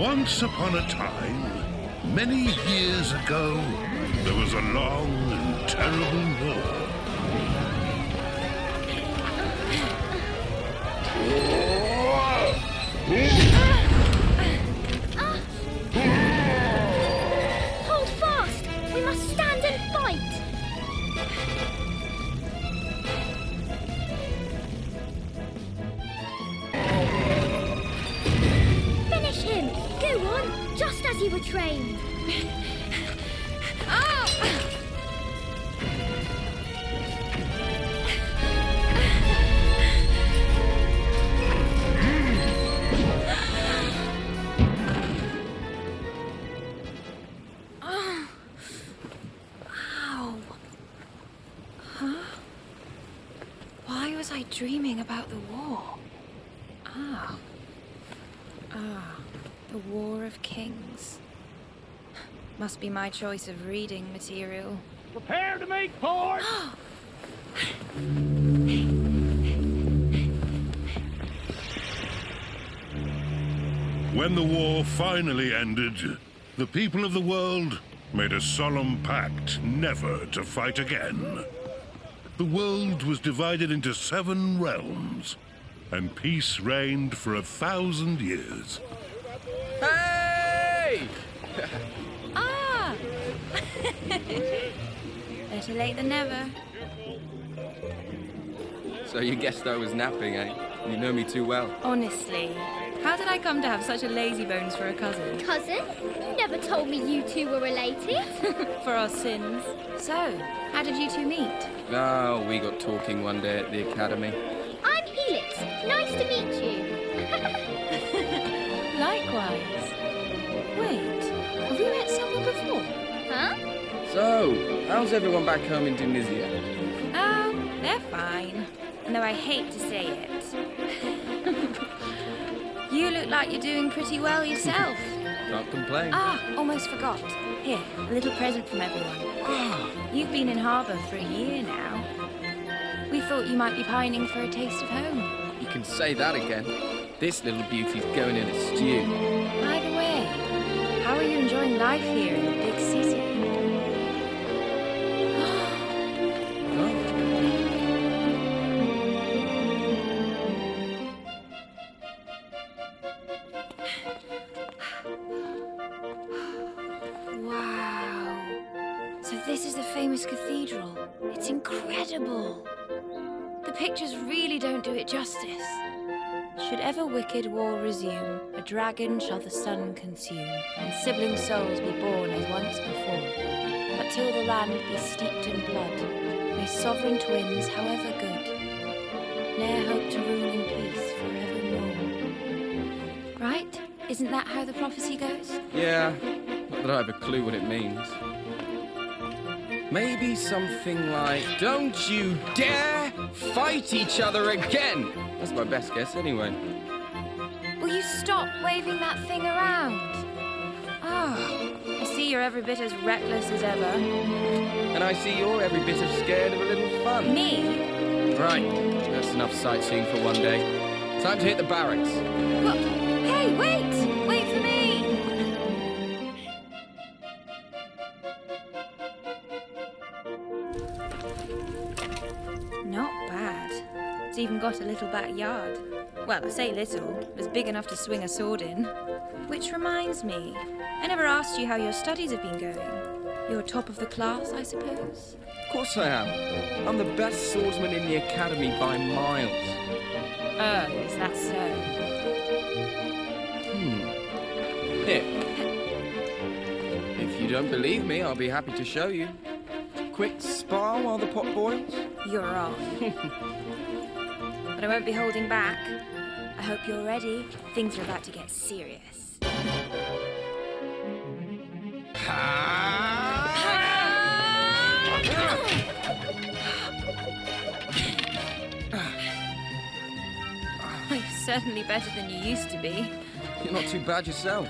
Once upon a time, many years ago, there was a long and terrible war. Hold fast! We must stand and fight! Finish him! Go on, just as you were trained. Why was I dreaming about the war? The War of Kings. Must be my choice of reading material. Prepare to make port! When the war finally ended, the people of the world made a solemn pact never to fight again. The world was divided into 7 realms, and peace reigned for 1,000 years. Hey! Better late than never. So you guessed I was napping, eh? You know me too well. Honestly, how did I come to have such a lazy bones for a cousin? Cousin? You never told me you two were related. For our sins. So, how did you two meet? Oh, we got talking one day at the academy. I'm Helix. Nice to meet you. Likewise. Wait, have we met somewhere before? Huh? So, how's everyone back home in Dunisia? Oh, they're fine. Though I hate to say it. You look like you're doing pretty well yourself. Can't complain. Almost forgot. Here, a little present from everyone. You've been in Harba for a year now. We thought you might be pining for a taste of home. You can say that again. This little beauty's going in a stew. Either way, how are you enjoying life here in the big city? Wow. So this is the famous cathedral. It's incredible. The pictures really don't do it justice. Should ever wicked war resume, a dragon shall the sun consume, and sibling souls be born as once before. But till the land be steeped in blood, may sovereign twins, however good, ne'er hope to rule in peace forevermore. Right? Isn't that how the prophecy goes? Yeah, not that I have a clue what it means. Maybe something like, don't you dare fight each other again! That's my best guess anyway. Will you stop waving that thing around? I see you're every bit as reckless as ever. And I see you're every bit as scared of a little fun. Me? Right, that's enough sightseeing for one day. Time to hit the barracks. What? Hey, wait! Wait for me! Not bad. It's even got a little backyard. Well, I say little, it's big enough to swing a sword in. Which reminds me, I never asked you how your studies have been going. You're top of the class, I suppose? Of course I am. I'm the best swordsman in the academy by miles. Oh, is that so? Here. If you don't believe me, I'll be happy to show you. Quick spar while the pot boils? You're on. But I won't be holding back. I hope you're ready. Things are about to get serious. You're certainly better than you used to be. You're not too bad yourself.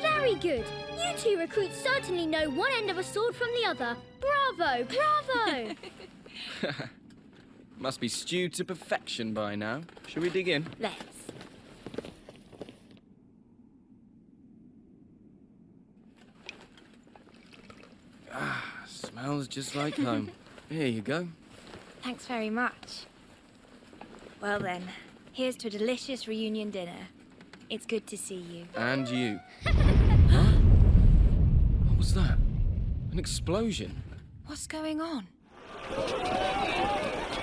Very good. You two recruits certainly know one end of a sword from the other. Bravo, bravo! Must be stewed to perfection by now. Shall we dig in? Let's. Smells just like home. Here you go. Thanks very much. Well then, here's to a delicious reunion dinner. It's good to see you. And you. Huh? What was that? An explosion? What's going on?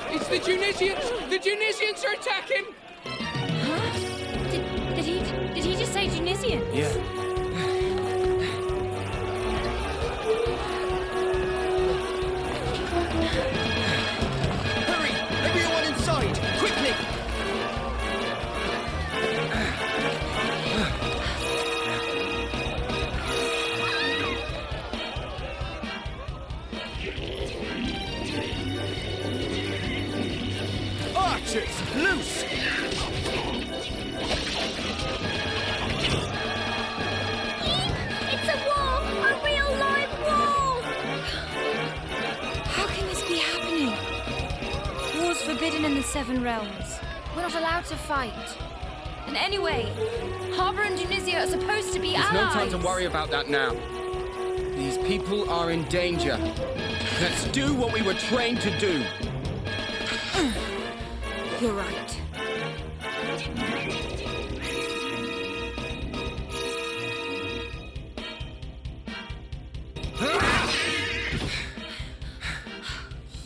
It's the Dunisians! The Dunisians are attacking! Huh? Did he just say Dunisians? Yeah. Hurry! Everyone inside! Quickly! Archers, loose! It's a wall! A real live wall! How can this be happening? War's forbidden in the Seven Realms. We're not allowed to fight. And anyway, Harba and Dunisia are supposed to be There's allies. no time to worry about that now. These people are in danger. Let's do what we were trained to do. You're right.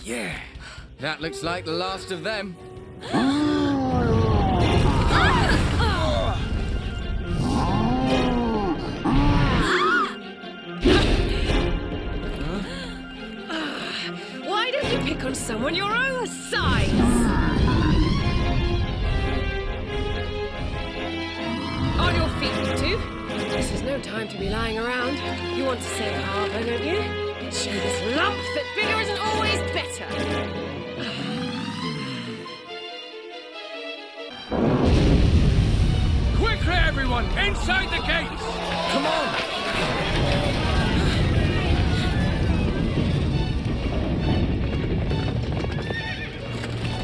Yeah, that looks like the last of them. Why don't you pick on someone your own size? On your feet, you two. This is no time to be lying around. You want to save Harba, don't you? Show this lump that bigger isn't always better. Quickly, everyone! Inside the gates! Come on!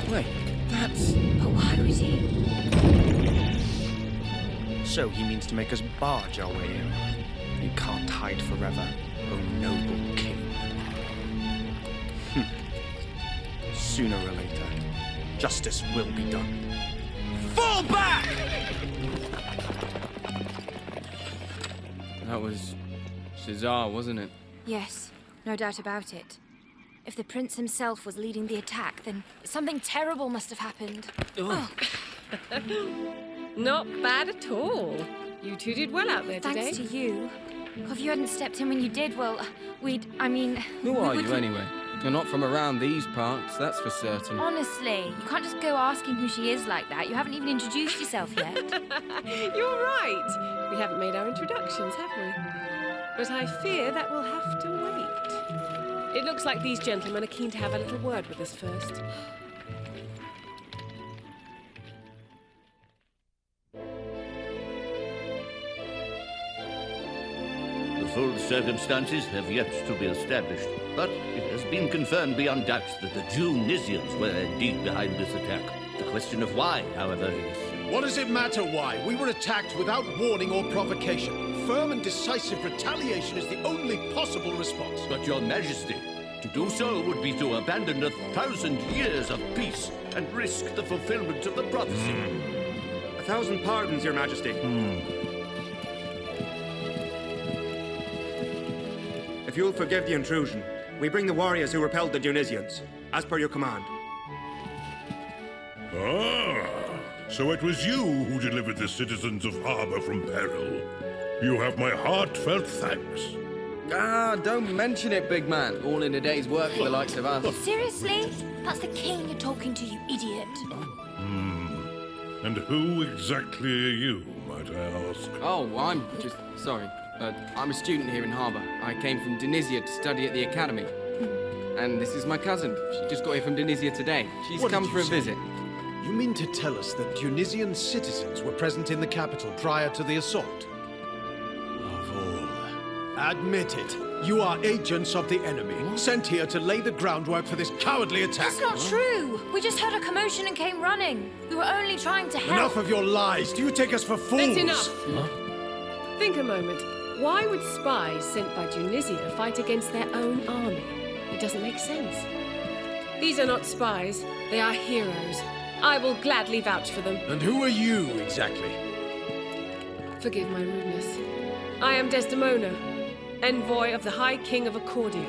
Wait, that's... But why would he? So he means to make us barge our way in. You can't hide forever, O noble king. Sooner or later, justice will be done. Fall back! That was Cesar, wasn't it? Yes, no doubt about it. If the prince himself was leading the attack, then something terrible must have happened. Oh, Not bad at all. You two did well out there today. thanks to you. If you hadn't stepped in when you did, well, Who are you, anyway? You're not from around these parts, that's for certain. Honestly, you can't just go asking who she is like that. You haven't even introduced yourself yet. You're right. We haven't made our introductions, have we? But I fear that we'll have to wait. It looks like these gentlemen are keen to have a little word with us first. The full circumstances have yet to be established, but it has been confirmed beyond doubt that the Dunisians were indeed behind this attack. The question of why, however, is... What does it matter why? We were attacked without warning or provocation. Firm and decisive retaliation is the only possible response. But your majesty, to do so would be to abandon 1,000 years of peace and risk the fulfillment of the prophecy. 1,000 pardons, your majesty. If you'll forgive the intrusion, we bring the warriors who repelled the Dunisians, as per your command. Ah, so it was you who delivered the citizens of Harba from peril. You have my heartfelt thanks. Ah, don't mention it, big man. All in a day's work for the likes of us. Seriously? That's the king you're talking to, you idiot. And who exactly are you, might I ask? Oh, I'm just... sorry. I'm a student here in Harba. I came from Dunisia to study at the academy. And this is my cousin. She just got here from Dunisia today. She's What did come you for a say? visit. You mean to tell us that Tunisian citizens were present in the capital prior to the assault? Of all. Admit it. You are agents of the enemy, sent here to lay the groundwork for this cowardly attack. That's not true. We just heard a commotion and came running. We were only trying to help. Enough of your lies. Do you take us for fools? That's enough. Think a moment. Why would spies sent by Dunisia fight against their own army? It doesn't make sense. These are not spies, they are heroes. I will gladly vouch for them. And who are you, exactly? Forgive my rudeness. I am Desdemona, envoy of the High King of Accordia.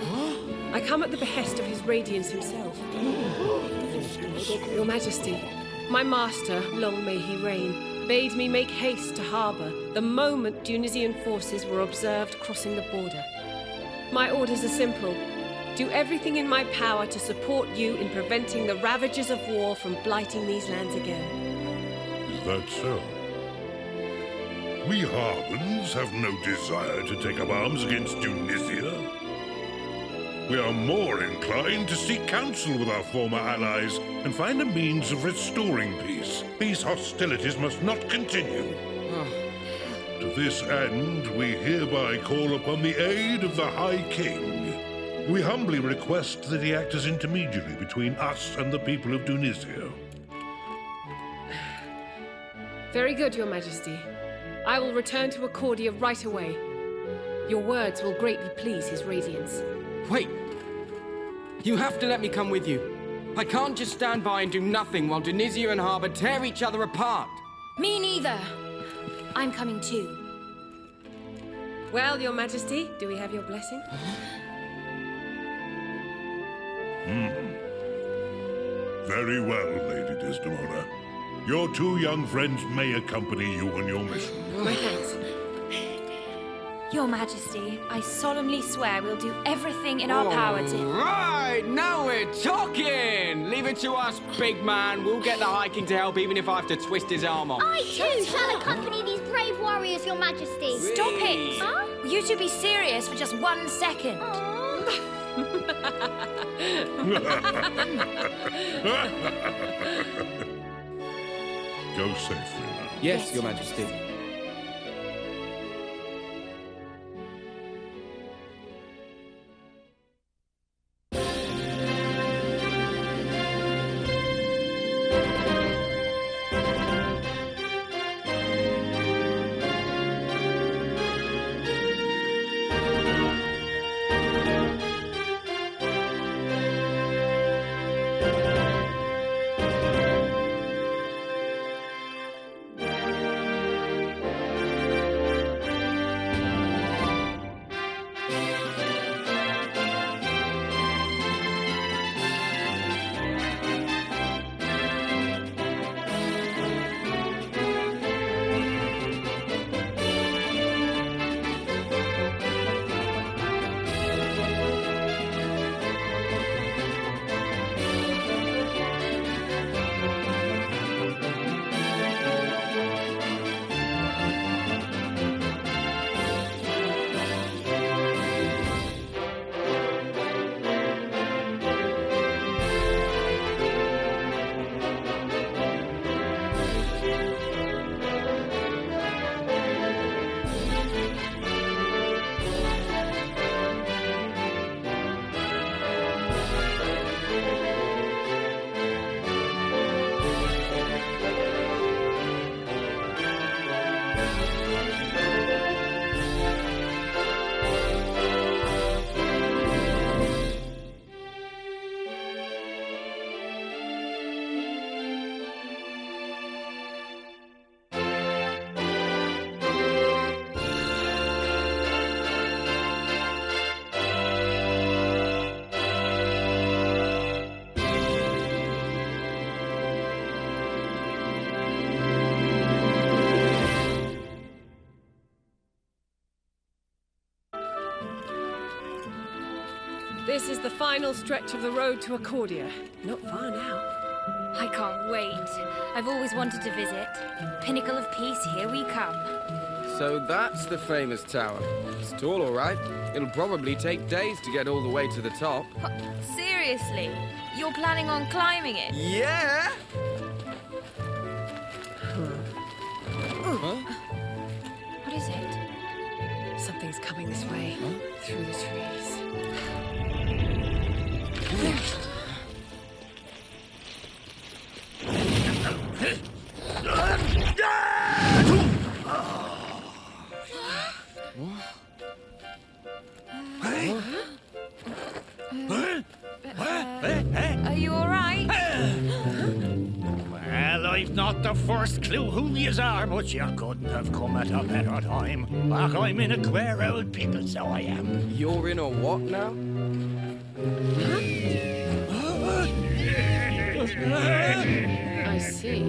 I come at the behest of his radiance himself. Your Majesty, my master, long may he reign, bade me make haste to Harba the moment Dunisian forces were observed crossing the border. My orders are simple. Do everything in my power to support you in preventing the ravages of war from blighting these lands again. Is that so? We Harbans have no desire to take up arms against Dunisia. We are more inclined to seek counsel with our former allies and find a means of restoring peace. These hostilities must not continue. To this end, we hereby call upon the aid of the High King. We humbly request that he act as intermediary between us and the people of Dunisia. Very good, Your Majesty. I will return to Accordia right away. Your words will greatly please his radiance. Wait! You have to let me come with you. I can't just stand by and do nothing while Dunisia and Harba tear each other apart. Me neither. I'm coming too. Well, Your Majesty, do we have your blessing? Very well, Lady Desdemona. Your two young friends may accompany you on your mission. My thanks. Your Majesty, I solemnly swear we'll do everything in our power to... Right, now we're talking! Leave it to us, big man. We'll get the High King to help even if I have to twist his arm off. I too shall accompany these brave warriors, Your Majesty. Stop it! Huh? Will you two be serious for just 1 second? Go safely now. Yes, Your Majesty. This is the final stretch of the road to Accordia. Not far now. I can't wait. I've always wanted to visit. Pinnacle of peace, here we come. So that's the famous tower. It's tall, all right. It'll probably take days to get all the way to the top. Seriously? You're planning on climbing it? Yeah! What is it? Something's coming this way, through the trees. Are you all right? Well, I've not the first clue who yous are, but you couldn't have come at a better time. Like I'm in a queer old pickle, so I am. You're in a what now? I see.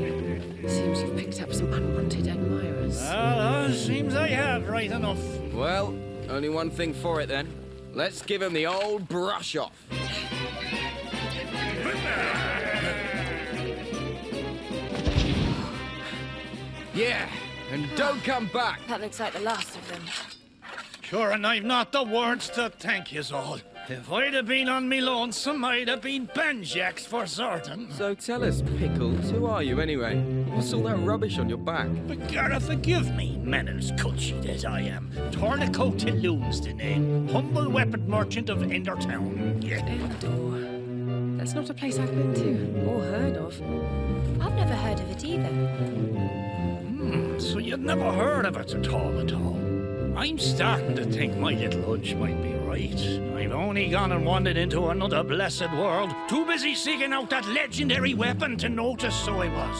Seems you've picked up some unwanted admirers. Well, seems I have, right enough. Well, only one thing for it then. Let's give him the old brush off. Yeah, and don't come back. That looks like the last of them. Sure, and I've not the words to thank yous all. If I'd have been on me lonesome, I'd have been banjacks for certain. So tell us, Pickles, who are you anyway? What's all that rubbish on your back? But gotta forgive me, Manners cut-sheet as I am. Tornico Tilloon's the name. Humble weapon merchant of Endertown. Yeah. Endor. That's not a place I've been to or heard of. I've never heard of it either. So you'd never heard of it at all. I'm starting to think my little hunch might be right. I've only gone and wandered into another blessed world. Too busy seeking out that legendary weapon to notice, so I was.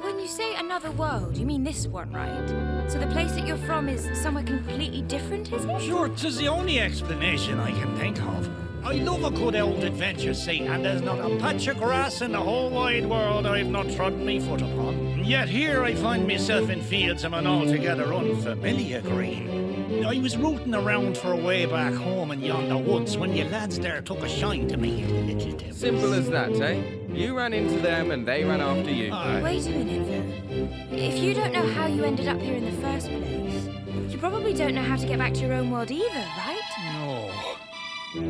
When you say another world, you mean this one, right? So the place that you're from is somewhere completely different, is it? Sure, 'tis the only explanation I can think of. I love a good old adventure, see, and there's not a patch of grass in the whole wide world I've not trodden me foot upon. And yet here I find myself in fields of an altogether unfamiliar green. I was rooting around for a way back home in yonder woods when you lads there took a shine to me, little devils. Simple as that, eh? You ran into them and they ran after you. Wait a minute, then. If you don't know how you ended up here in the first place, you probably don't know how to get back to your own world either, right? No.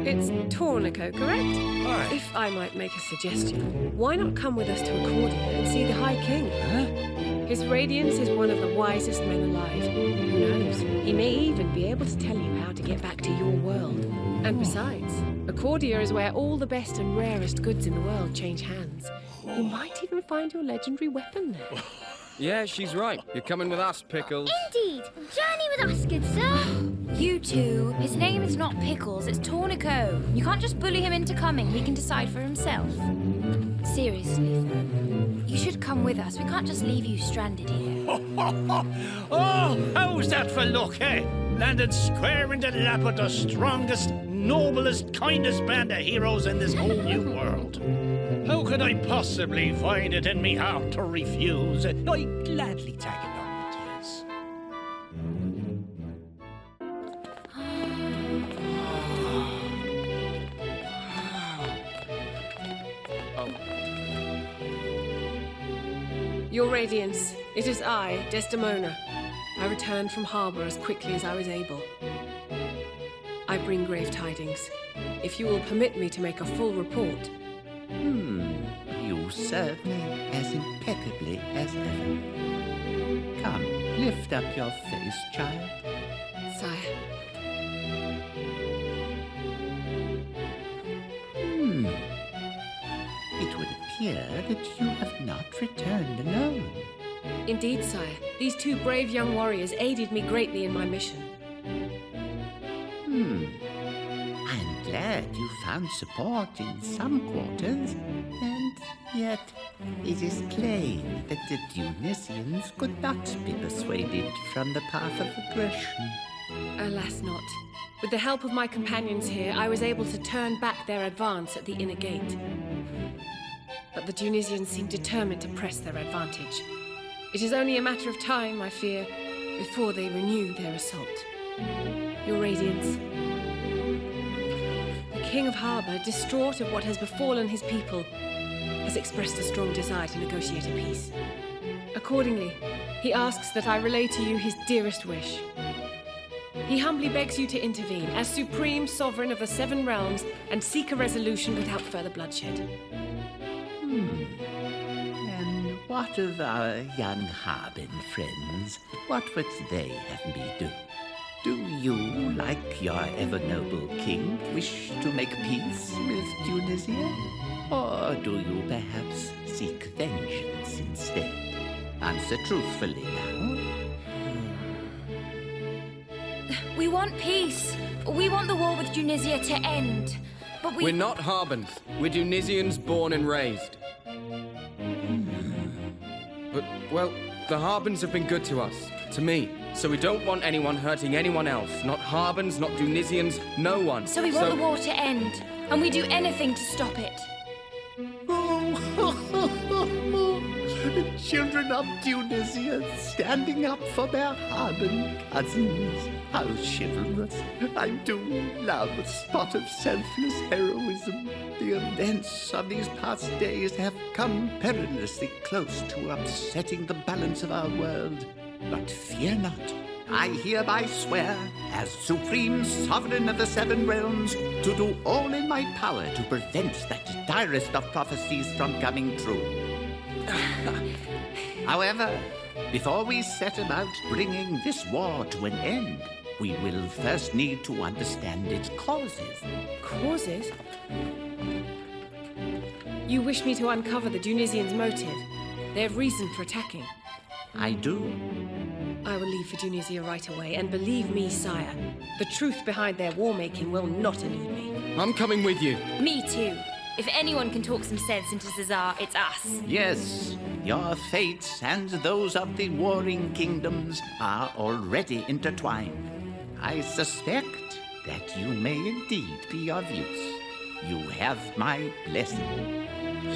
It's Tornico, correct? Aye. If I might make a suggestion, why not come with us to Accordia and see the High King? Huh? His radiance is one of the wisest men alive. Who knows? He may even be able to tell you how to get back to your world. And besides, Accordia is where all the best and rarest goods in the world change hands. You might even find your legendary weapon there. Yeah, she's right. You're coming with us, Pickles. Indeed. Journey with us, good sir. You two, his name is not Pickles, it's Tornico. You can't just bully him into coming, he can decide for himself. Seriously, though, you should come with us. We can't just leave you stranded here. Oh, how's that for luck, eh? Landed square in the lap of the strongest, noblest, kindest band of heroes in this whole new world. How could I possibly find it in me heart to refuse? I'd gladly tag along with yous. Your Radiance, it is I, Desdemona. I returned from Harba as quickly as I was able. I bring grave tidings. If you will permit me to make a full report. You serve me as impeccably as ever. Come, lift up your face, child. Sire. It would appear that you have not returned alone. Indeed, sire. These two brave young warriors aided me greatly in my mission. I'm glad you found support in some quarters, and yet it is plain that the Dunisians could not be persuaded from the path of aggression. Alas not. With the help of my companions here, I was able to turn back their advance at the inner gate. But the Dunisians seem determined to press their advantage. It is only a matter of time, I fear, before they renew their assault. Your Radiance. The King of Harba, distraught at what has befallen his people, has expressed a strong desire to negotiate a peace. Accordingly, he asks that I relay to you his dearest wish. He humbly begs you to intervene as supreme sovereign of the Seven Realms and seek a resolution without further bloodshed. And what of our young Harbin friends? What would they have me do? Do you, like your ever-noble king, wish to make peace with Dunisia? Or do you perhaps seek vengeance instead? Answer truthfully now. We want peace. We want the war with Dunisia to end. But We're not Harbans. We're Dunisians born and raised. But, well, the Harbans have been good to us. To me. So we don't want anyone hurting anyone else. Not Harbans, not Dunisians, no one. So we want the war to end. And we do anything to stop it. The children of Dunisia standing up for their Harban cousins. How chivalrous. I do love a spot of selfless heroism. The events of these past days have come perilously close to upsetting the balance of our world. But fear not. I hereby swear, as supreme sovereign of the Seven Realms, to do all in my power to prevent that direst of prophecies from coming true. However, before we set about bringing this war to an end, we will first need to understand its causes. Causes? You wish me to uncover the Dunisians' motive, their reason for attacking? I do. I will leave for Dunisia right away, and believe me, sire, the truth behind their war-making will not elude me. I'm coming with you. Me too. If anyone can talk some sense into Cesar, it's us. Yes, your fates and those of the warring kingdoms are already intertwined. I suspect that you may indeed be of use. You have my blessing.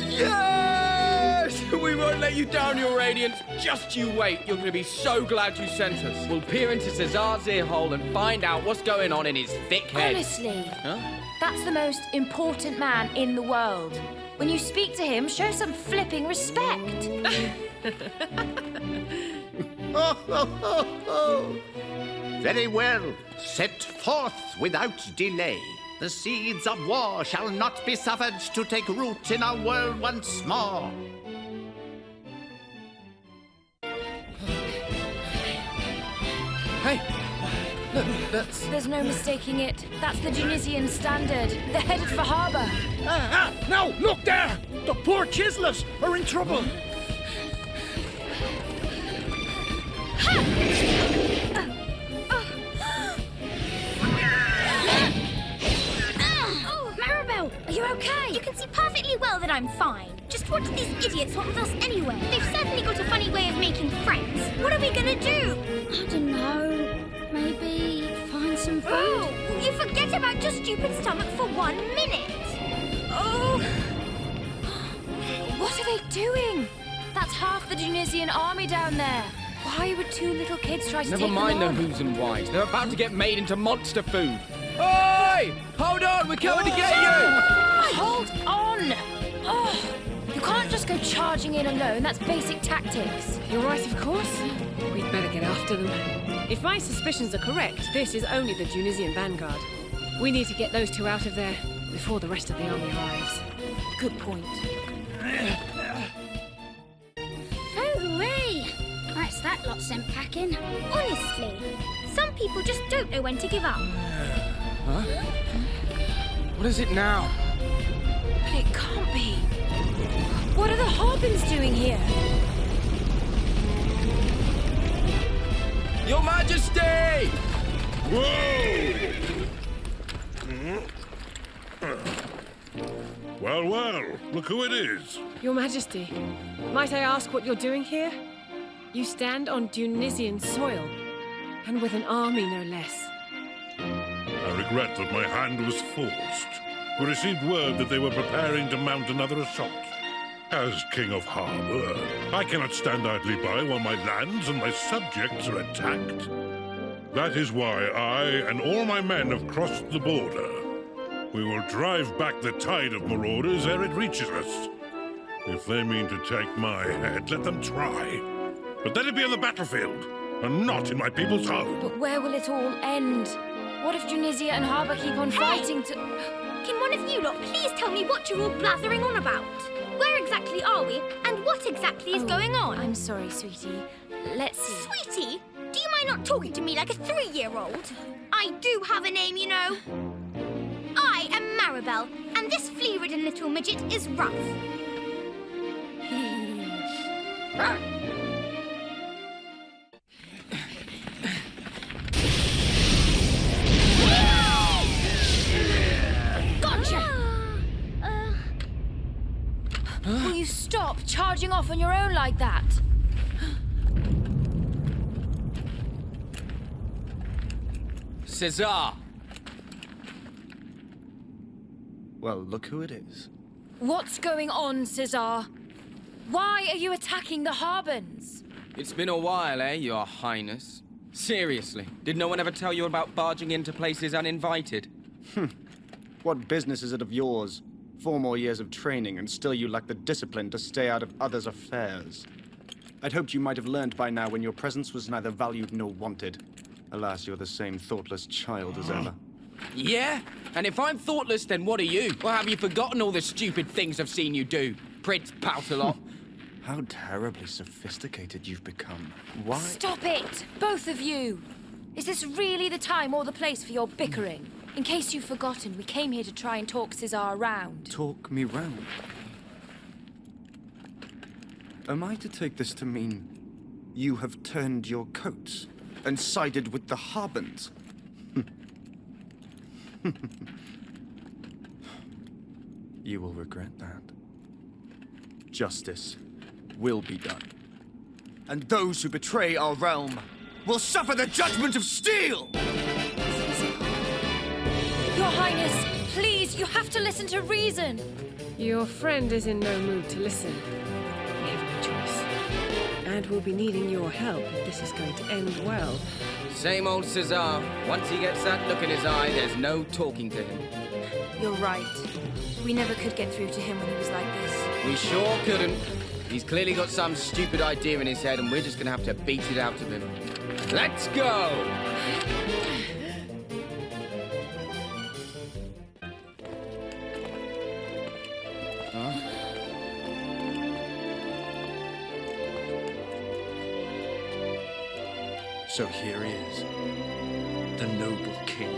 Yes! We won't let you down, Your Radiance. Just you wait. You're going to be so glad you sent us. We'll peer into Cesar's ear hole and find out what's going on in his thick head. Honestly, Huh? that's the most important man in the world. When you speak to him, show some flipping respect. Very well. Set forth without delay. The seeds of war shall not be suffered to take root in our world once more. Hey! Look, that's... There's no mistaking it. That's the Dunisian standard. They're headed for Harba. No, look there! The poor chiselers are in trouble. Maribel, are you okay? You can see perfectly well that I'm fine. Just what do these idiots want with us anyway? They've certainly got a funny way of making friends. What are we gonna do? I don't know. Maybe find some food? Oh, you forget about your stupid stomach for 1 minute. Oh! What are they doing? That's half the Dunisian army down there. Why would 2 little kids try to Never take mind the them on? who's and whys. They're about to get made into monster food. Oi! Hold on, we're coming to get you! Hold on! Oh, you can't just go charging in alone. That's basic tactics. You're right, of course. We'd better get after them. If my suspicions are correct, this is only the Dunisian vanguard. We need to get those 2 out of there before the rest of the army arrives. Good point. Hooray! That's that lot sent packing. Honestly, some people just don't know when to give up. Huh? What is it now? But it can't be. What are the Harbans doing here? Your Majesty! Whoa! Well, well, look who it is. Your Majesty, might I ask what you're doing here? You stand on Dunisian soil, and with an army no less. I regret that my hand was forced. We received word that they were preparing to mount another assault. As King of Harba, I cannot stand idly by while my lands and my subjects are attacked. That is why I and all my men have crossed the border. We will drive back the tide of marauders ere it reaches us. If they mean to take my head, let them try. But let it be on the battlefield, and not in my people's home. But where will it all end? What if Dunisia and Harba keep on fighting to... Can one of you lot please tell me what you're all blathering on about? Where exactly are we, and what exactly is going on? I'm sorry, sweetie. Let's see. Sweetie, do you mind not talking to me like a 3-year-old? I do have a name, you know. I am Maribel, and this flea-ridden little midget is Ruff. Gotcha! Will you stop charging off on your own like that? Cesar! Well, look who it is. What's going on, Cesar? Why are you attacking the Harbans? It's been a while, eh, Your Highness? Seriously, did no one ever tell you about barging into places uninvited? What business is it of yours? 4 more years of training, and still you lack the discipline to stay out of others' affairs. I'd hoped you might have learned by now when your presence was neither valued nor wanted. Alas, you're the same thoughtless child as ever. Yeah? And if I'm thoughtless, then what are you? Or have you forgotten all the stupid things I've seen you do? Prince Poutalot? How terribly sophisticated you've become. Why? Stop it! Both of you! Is this really the time or the place for your bickering? In case you've forgotten, we came here to try and talk Cesar around. Talk me round? Am I to take this to mean you have turned your coats and sided with the Harbans? You will regret that. Justice will be done. And those who betray our realm will suffer the judgment of steel! Your Highness, please, you have to listen to reason. Your friend is in no mood to listen. We have no choice. And we'll be needing your help if this is going to end well. Same old Cesar. Once he gets that look in his eye, there's no talking to him. You're right. We never could get through to him when he was like this. We sure couldn't. He's clearly got some stupid idea in his head, and we're just gonna have to beat it out of him. Let's go! So here he is, the noble king,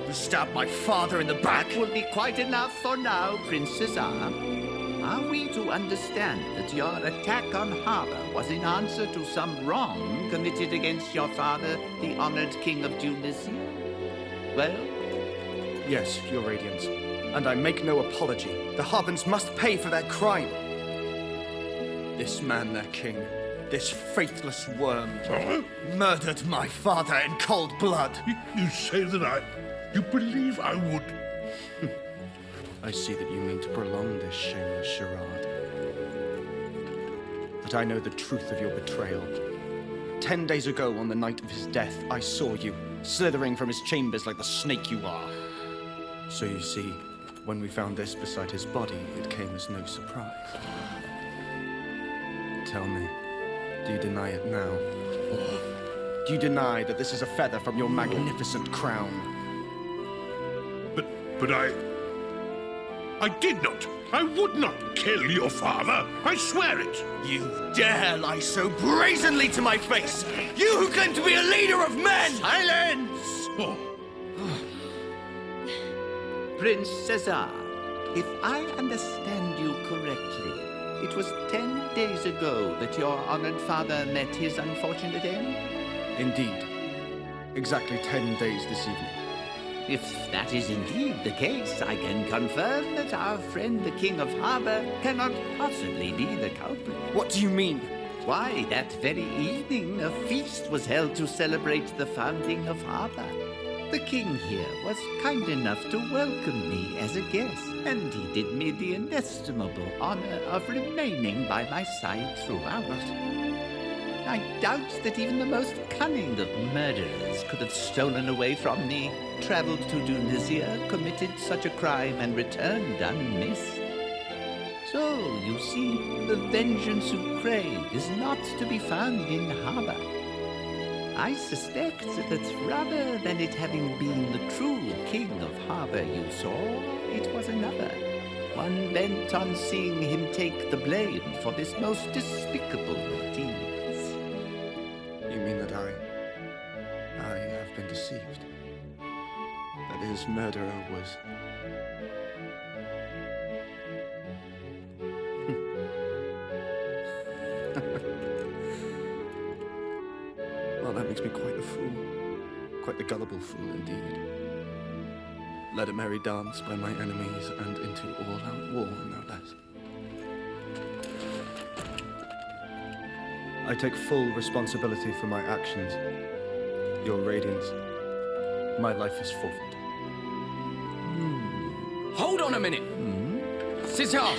who stabbed my father in the back. That will be quite enough for now, Prince Cesar. Are we to understand that your attack on Harba was in answer to some wrong committed against your father, the honored King of Dunisia? Well? Yes, Your Radiance. And I make no apology. The Harbans must pay for their crime. This man, their king, this faithless worm, murdered my father in cold blood. You say that you believe I would? I see that you mean to prolong this shameless charade. But I know the truth of your betrayal. 10 days ago, on the night of his death, I saw you, slithering from his chambers like the snake you are. So you see, when we found this beside his body, it came as no surprise. Tell me, do you deny it now? Do you deny that this is a feather from your magnificent crown? But I did not. I would not kill your father. I swear it. You dare lie so brazenly to my face! You who claim to be a leader of men! Silence! Prince Cesar, if I understand you correctly, it was 10 days ago that your honored father met his unfortunate end? Indeed. Exactly 10 days this evening. If that is indeed the case, I can confirm that our friend the King of Harba cannot possibly be the culprit. What do you mean? Why, that very evening, a feast was held to celebrate the founding of Harba. The king here was kind enough to welcome me as a guest, and he did me the inestimable honor of remaining by my side throughout. I doubt that even the most cunning of murderers could have stolen away from me, traveled to Dunisia, committed such a crime, and returned unmissed. So, you see, the vengeance you crave is not to be found in Harba. I suspect that rather than it having been the true King of Harba you saw, it was another, one bent on seeing him take the blame for this most despicable of deeds. You mean that I have been deceived? That his murderer was... Well, that makes me quite the fool. Quite the gullible fool, indeed. Led a merry dance by my enemies and into all-out war, no less. I take full responsibility for my actions. Your radiance. My life is forfeit. Hold on a minute! Cesar,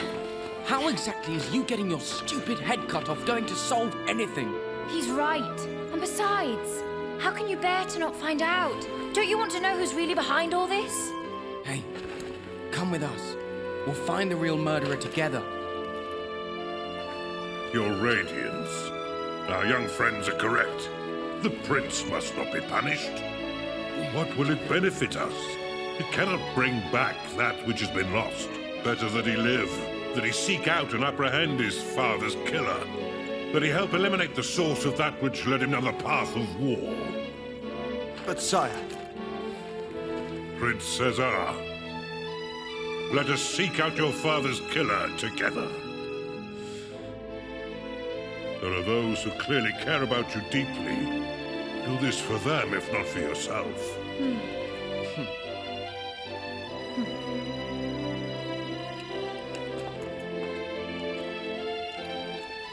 how exactly is you getting your stupid head cut off going to solve anything? He's right. And besides, how can you bear to not find out? Don't you want to know who's really behind all this? Hey, come with us. We'll find the real murderer together. Your radiance. Our young friends are correct. The prince must not be punished. What will it benefit us? It cannot bring back that which has been lost. Better that he live, that he seek out and apprehend his father's killer, that he help eliminate the source of that which led him down the path of war. But sire... Prince Cesar, let us seek out your father's killer together. There are those who clearly care about you deeply. Do this for them, if not for yourself.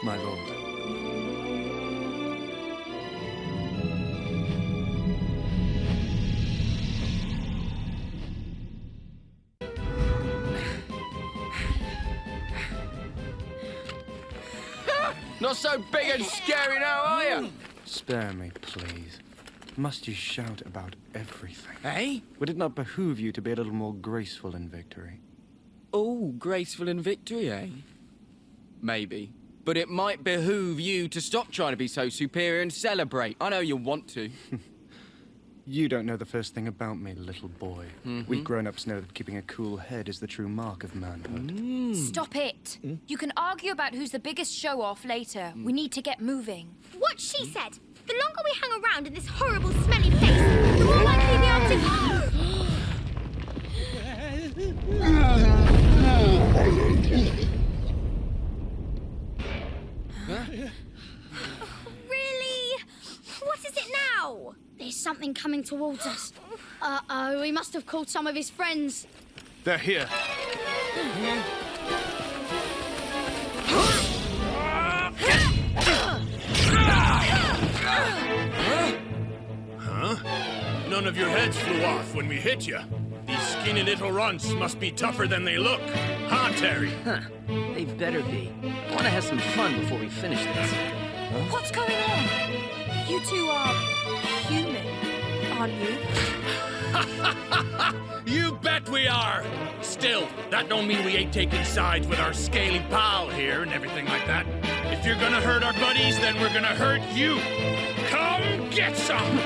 My lord. Not so big and scary now, are you? Spare me, please. Must you shout about everything? Hey? Would it not behoove you to be a little more graceful in victory? Oh, graceful in victory, eh? Maybe. But it might behoove you to stop trying to be so superior and celebrate. I know you want to. You don't know the first thing about me, little boy. We grown-ups know that keeping a cool head is the true mark of manhood. Stop it. You can argue about who's the biggest show-off later. We need to get moving. What she said. The longer we hang around in this horrible, smelly place, the more likely we are to... Really? What is it now? There's something coming towards us. Uh-oh, we must have called some of his friends. They're here. Huh? None of your heads flew off when we hit you. These skinny little runts must be tougher than they look. Huh, Terry? Huh. They better be. I want to have some fun before we finish this. What's going on? You two are human, aren't you? You bet we are! Still, that don't mean we ain't taking sides with our scaly pal here and everything like that. If you're gonna hurt our buddies, then we're gonna hurt you. Come get some!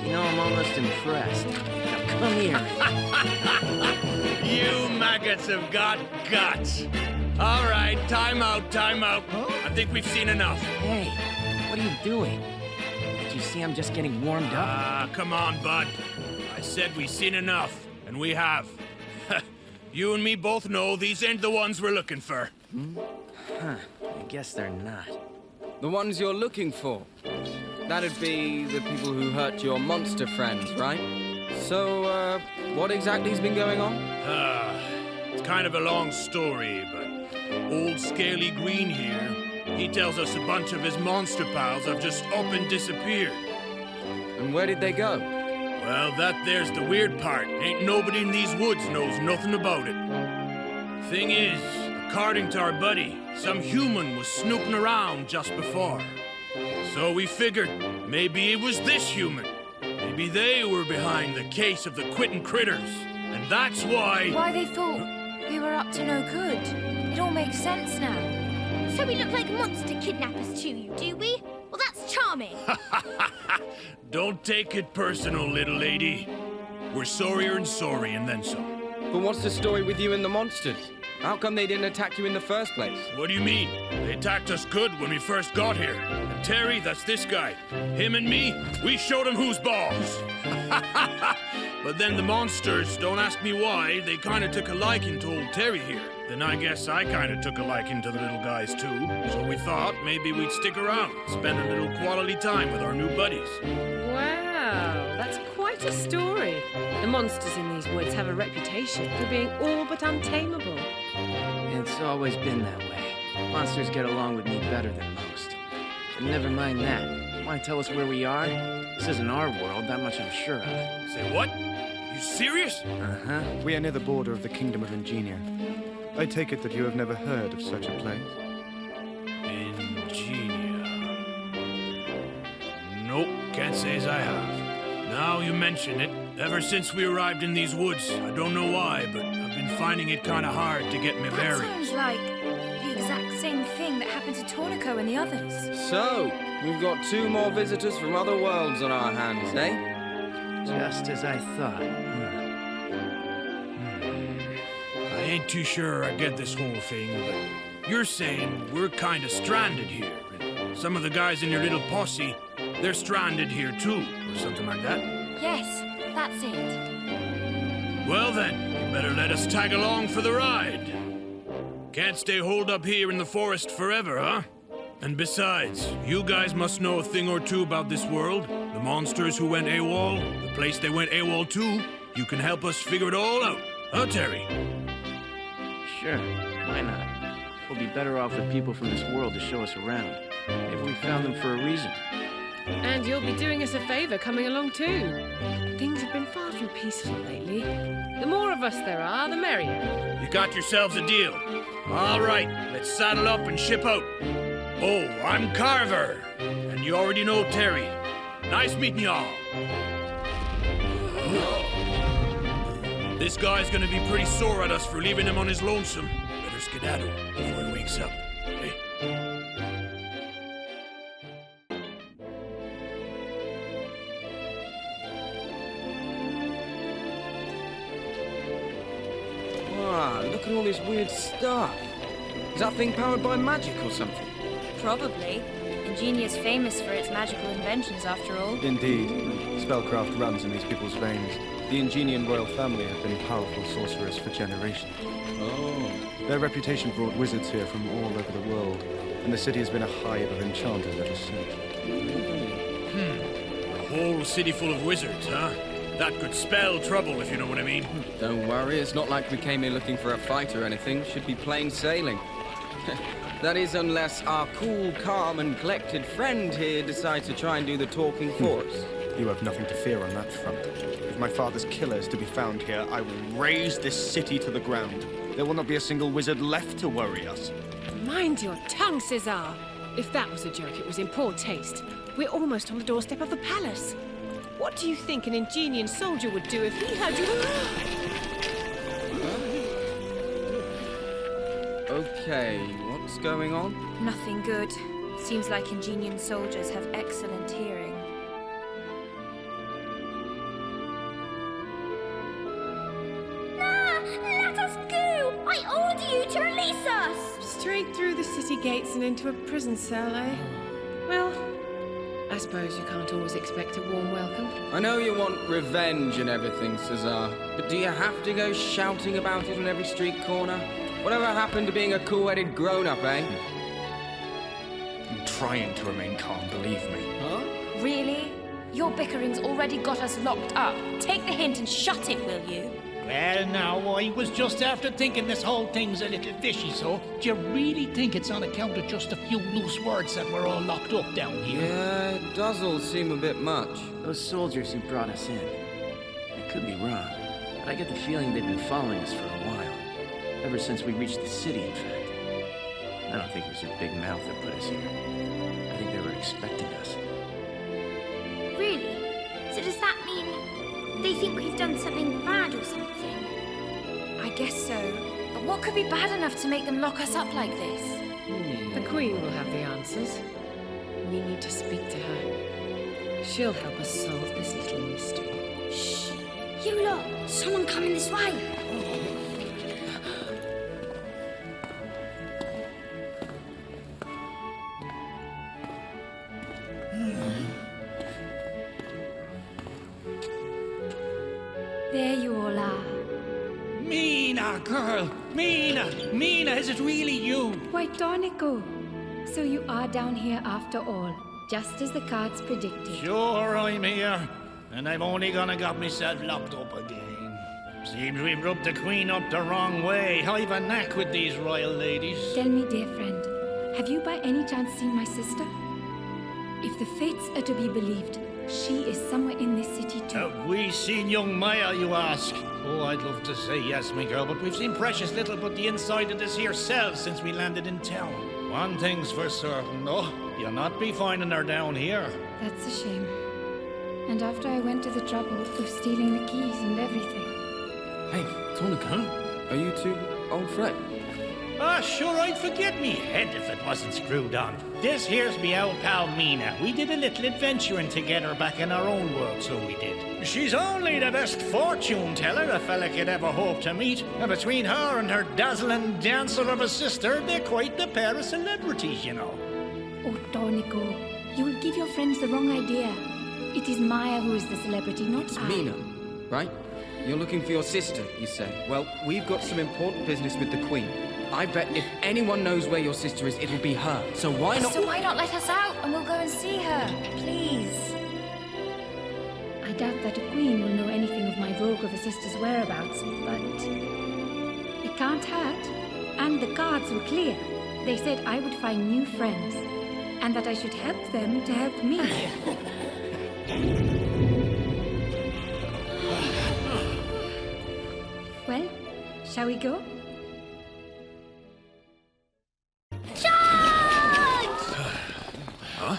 You know, I'm almost impressed. Now come here. You maggots have got guts. All right, time out, time out. I think we've seen enough. Hey, what are you doing? Did you see I'm just getting warmed up? Ah, come on, bud. I said we've seen enough, and we have. You and me both know these ain't the ones we're looking for. Huh, I guess they're not. The ones you're looking for. That'd be the people who hurt your monster friends, right? So, what exactly's been going on? It's kind of a long story, but old Scaly Green here, he tells us a bunch of his monster pals have just up and disappeared. And where did they go? Well, that there's the weird part. Ain't nobody in these woods knows nothing about it. Thing is, according to our buddy, some human was snooping around just before. So we figured maybe it was this human. Maybe they were behind the case of the quitting critters. And that's why... Why they thought we were up to no good. It all makes sense now. So we look like monster kidnappers to you, do we? Well, that's charming. Don't take it personal, little lady. We're sorrier and sorry, and then some. But what's the story with you and the monsters? How come they didn't attack you in the first place? What do you mean? They attacked us good when we first got here. And Terry, that's this guy. Him and me, we showed him who's boss. But then the monsters, don't ask me why, they kind of took a liking to old Terry here. then I guess I kind of took a liking to the little guys too. So we thought maybe we'd stick around, spend a little quality time with our new buddies. Wow, that's quite a story. The monsters in these woods have a reputation for being all but untamable. It's always been that way. Monsters get along with me better than most. But never mind that. Why tell us where we are? This isn't our world, that much I'm sure of. Say what? You serious? Uh-huh. We are near the border of the Kingdom of Ingenia. I take it that you have never heard of such a place? Ingenia. Nope, can't say as I have. Now you mention it, ever since we arrived in these woods, I don't know why, but I've been finding it kind of hard to get me That bearings. sounds like the exact same thing that happened to Tornico and the others. So, we've got 2 more visitors from other worlds on our hands, eh? Just as I thought. I ain't too sure I get this whole thing, but you're saying we're kind of stranded here. And some of the guys in your little posse, they're stranded here too, or something like that? Yes, that's it. Well then, you better let us tag along for the ride. Can't stay holed up here in the forest forever, huh? And besides, you guys must know a thing or two about this world. The monsters who went AWOL, the place they went AWOL to. You can help us figure it all out. Huh, Terry? Sure, why not? We'll be better off with people from this world to show us around. Maybe we found them for a reason. And you'll be doing us a favor coming along too. Things have been far from peaceful lately. The more of us there are, the merrier. You got yourselves a deal. All right, let's saddle up and ship out. Oh, I'm Carver, and you already know Terry. Nice meeting y'all. This guy's gonna be pretty sore at us for leaving him on his lonesome. Better skedaddle before he wakes up. Eh? Wow, look at all this weird stuff. Is that thing powered by magic or something? Probably. Ingenia's famous for its magical inventions, after all. Indeed. Spellcraft runs in these people's veins. The Ingenian royal family have been powerful sorcerers for generations. Oh. Their reputation brought wizards here from all over the world, and the city has been a hive of enchanters ever since. A whole city full of wizards, huh? That could spell trouble, if you know what I mean. Don't worry, it's not like we came here looking for a fight or anything. Should be plain sailing. That is, unless our cool, calm, and collected friend here decides to try and do the talking for us. You have nothing to fear on that front. If my father's killer is to be found here, I will raze this city to the ground. There will not be a single wizard left to worry us. Mind your tongue, Cesar. If that was a joke, it was in poor taste. We're almost on the doorstep of the palace. What do you think an Ingenian soldier would do if he had you? Okay, what's going on? Nothing good. Seems like Ingenian soldiers have excellent hearing. Let us go! I order you to release us! Straight through the city gates and into a prison cell, eh? Well, I suppose you can't always expect a warm welcome. I know you want revenge and everything, Cesar, but do you have to go shouting about it on every street corner? Whatever happened to being a cool-headed grown-up, eh? I'm trying to remain calm, believe me. Huh? Really? Your bickering's already got us locked up. Take the hint and shut it, will you? Well, now, I was just after thinking this whole thing's a little fishy, so do you really think it's on account of just a few loose words that we're all locked up down here? Yeah, it does all seem a bit much. Those soldiers who brought us in. I could be wrong, but I get the feeling they've been following us for a while. Ever since we reached the city, in fact. I don't think it was their big mouth that put us here. I think they were expecting us. Really? So does that mean they think we've done something bad or something? I guess so. But what could be bad enough to make them lock us up like this? The Queen will have the answers. We need to speak to her. She'll help us solve this little mystery. Shh! You lot! Someone coming this way! There you all are. Mina, girl, Mina, is it really you? Why, Dornico. So you are down here after all, just as the cards predicted. Sure, I'm here. And I've only gonna got myself locked up again. Seems we've rubbed the Queen up the wrong way. I've a knack with these royal ladies. Tell me, dear friend, have you by any chance seen my sister? If the fates are to be believed, she is somewhere in this city too. Have we seen young Maya, you ask? Oh, I'd love to say yes, my girl, but we've seen precious little but the inside of this here cell since we landed in town. One thing's for certain, though. You'll not be finding her down here. That's a shame. And after I went to the trouble of stealing the keys and everything. Hey, Tonica, are you two old friends? Ah, sure, I'd forget me head if it wasn't screwed on. This here's me old pal Mina. We did a little adventuring together back in our own world, so we did. She's only the best fortune teller a fella could ever hope to meet. And between her and her dazzling dancer of a sister, they're quite the pair of celebrities, you know. Oh, Dornico, you will give your friends the wrong idea. It is Maya who is the celebrity, not I. Mina, right? You're looking for your sister, you say. Well, we've got some important business with the Queen. I bet if anyone knows where your sister is, it'll be her. So why not... So why not let us out and we'll go and see her, please? I doubt that a queen will know anything of my rogue of a sister's whereabouts, but... it can't hurt. And the cards were clear. They said I would find new friends, and that I should help them to help me. Well, shall we go? Huh?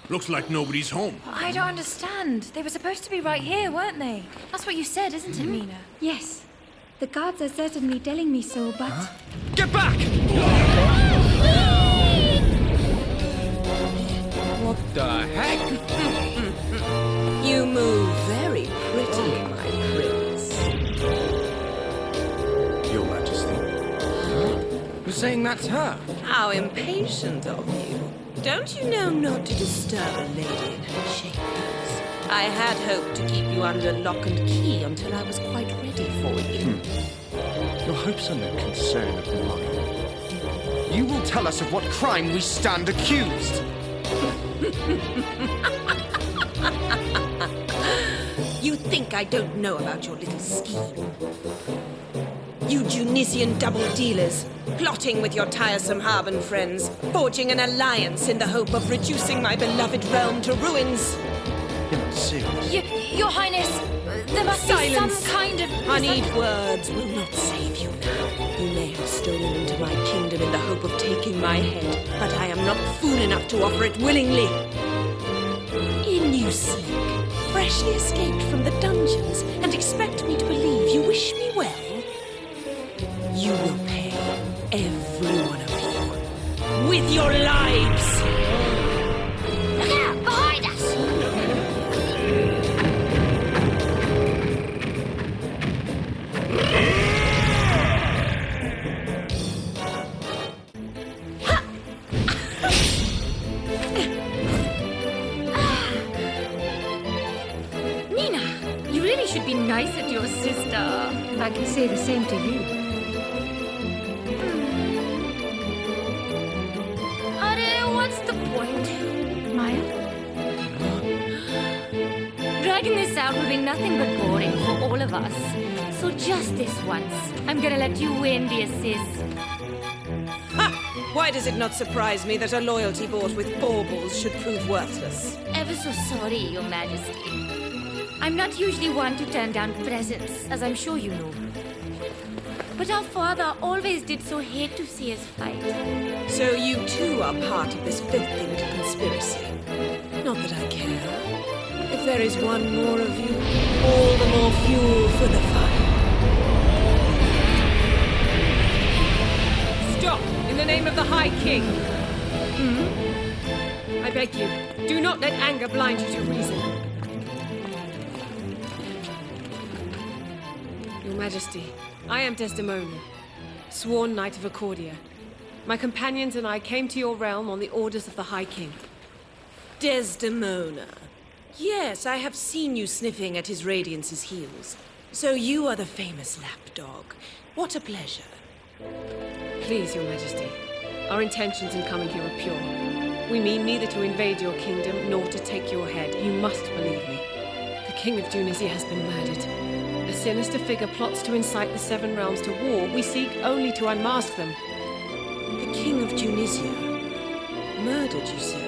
Looks like nobody's home. I don't understand. They were supposed to be right here, weren't they? That's what you said, isn't it, Mina? Yes. The cards are certainly telling me so, but... Huh? Get back! What the heck? You move very pretty, my prince. Your Majesty. You're saying that's her? How impatient of you. Don't you know not to disturb a lady in her chambers? I had hoped to keep you under lock and key until I was quite ready for you. Your hopes are no concern of mine. You will tell us of what crime we stand accused. You think I don't know about your little scheme? You Dunisian double dealers, plotting with your tiresome Harban friends, forging an alliance in the hope of reducing my beloved realm to ruins. You're not serious. Your Highness, there must be some kind of... Honeyed words will not save you now. You may have stolen into my kingdom in the hope of taking my head, but I am not fool enough to offer it willingly. In you seek, freshly escaped from the dungeons, and expect me to believe you wish me well. You will pay, every one of you, with your lives! Look out! Behind us! Nina, you really should be nicer to your sister. I can say the same to you. What's the point? Maya? Dragging this out will be nothing but boring for all of us. So just this once, I'm gonna let you win, dear sis. Ha! Why does it not surprise me that a loyalty bought with baubles should prove worthless? Ever so sorry, Your Majesty. I'm not usually one to turn down presents, as I'm sure you know. But our father always did so hate to see us fight. So you too are part of this filthy little conspiracy. Not that I care. If there is one more of you, all the more fuel for the fire. Stop! In the name of the High King! I beg you, do not let anger blind you to reason. Your Majesty, I am Desdemona, sworn Knight of Accordia. My companions and I came to your realm on the orders of the High King. Desdemona. Yes, I have seen you sniffing at His Radiance's heels. So you are the famous lapdog. What a pleasure. Please, Your Majesty. Our intentions in coming here are pure. We mean neither to invade your kingdom nor to take your head. You must believe me. The King of Dunisia has been murdered. A sinister figure plots to incite the Seven Realms to war. We seek only to unmask them. The King of Dunisia? Murdered, you say?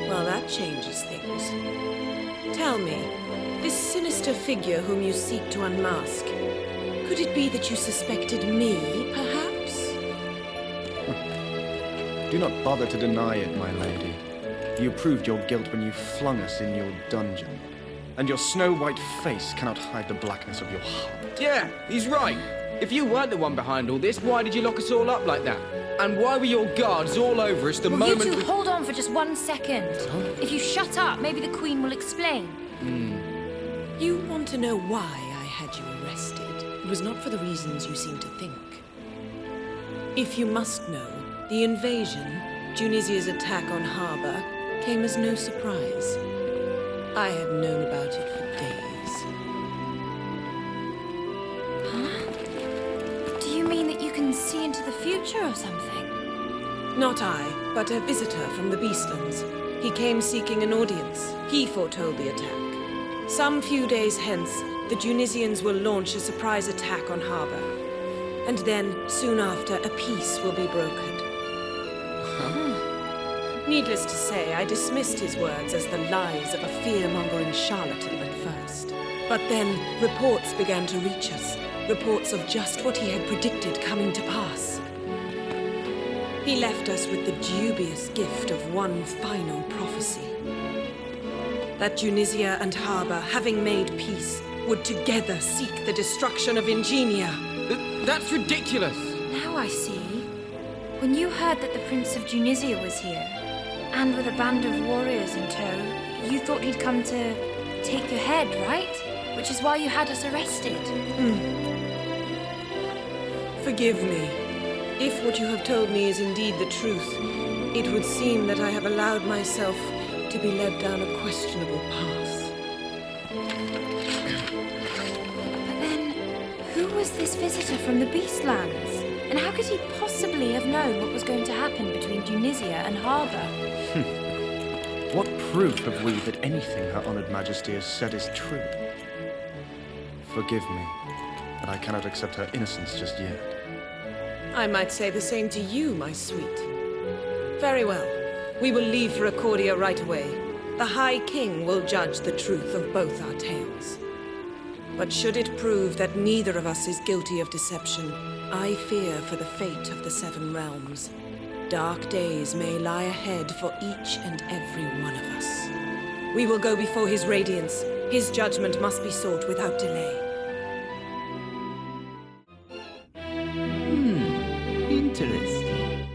Well, that changes things. Tell me, this sinister figure whom you seek to unmask, could it be that you suspected me, perhaps? Do not bother to deny it, my lady. You proved your guilt when you flung us in your dungeon. And your snow-white face cannot hide the blackness of your heart. Yeah, he's right. If you weren't the one behind all this, why did you lock us all up like that? And why were your guards all over us the moment You two hold on for just 1 second. If you shut up, maybe the Queen will explain. You want to know why I had you arrested? It was not for the reasons you seem to think. If you must know, the invasion, Dunisia's attack on Harba, came as no surprise. I had known about it for days. Huh? Do you mean that you can see into the future or something? Not I, but a visitor from the Beastlands. He came seeking an audience. He foretold the attack. Some few days hence, the Dunisians will launch a surprise attack on Harba. And then, soon after, a peace will be brokered. Needless to say, I dismissed his words as the lies of a fear-mongering charlatan at first. But then, reports began to reach us. Reports of just what he had predicted coming to pass. He left us with the dubious gift of one final prophecy. That Dunisia and Harba, having made peace, would together seek the destruction of Ingenia. That's ridiculous! Now I see. When you heard that the Prince of Dunisia was here, and with a band of warriors in tow, you thought he'd come to take your head, right? Which is why you had us arrested. Forgive me. If what you have told me is indeed the truth, it would seem that I have allowed myself to be led down a questionable path. But then, who was this visitor from the Beastlands? And how could he possibly have known what was going to happen between Dunisia and Harba? What proof have we that anything Her Honored Majesty has said is true? Forgive me, but I cannot accept her innocence just yet. I might say the same to you, my sweet. Very well. We will leave for Accordia right away. The High King will judge the truth of both our tales. But should it prove that neither of us is guilty of deception, I fear for the fate of the Seven Realms. Dark days may lie ahead for each and every one of us. We will go before his radiance. His judgment must be sought without delay. Interesting.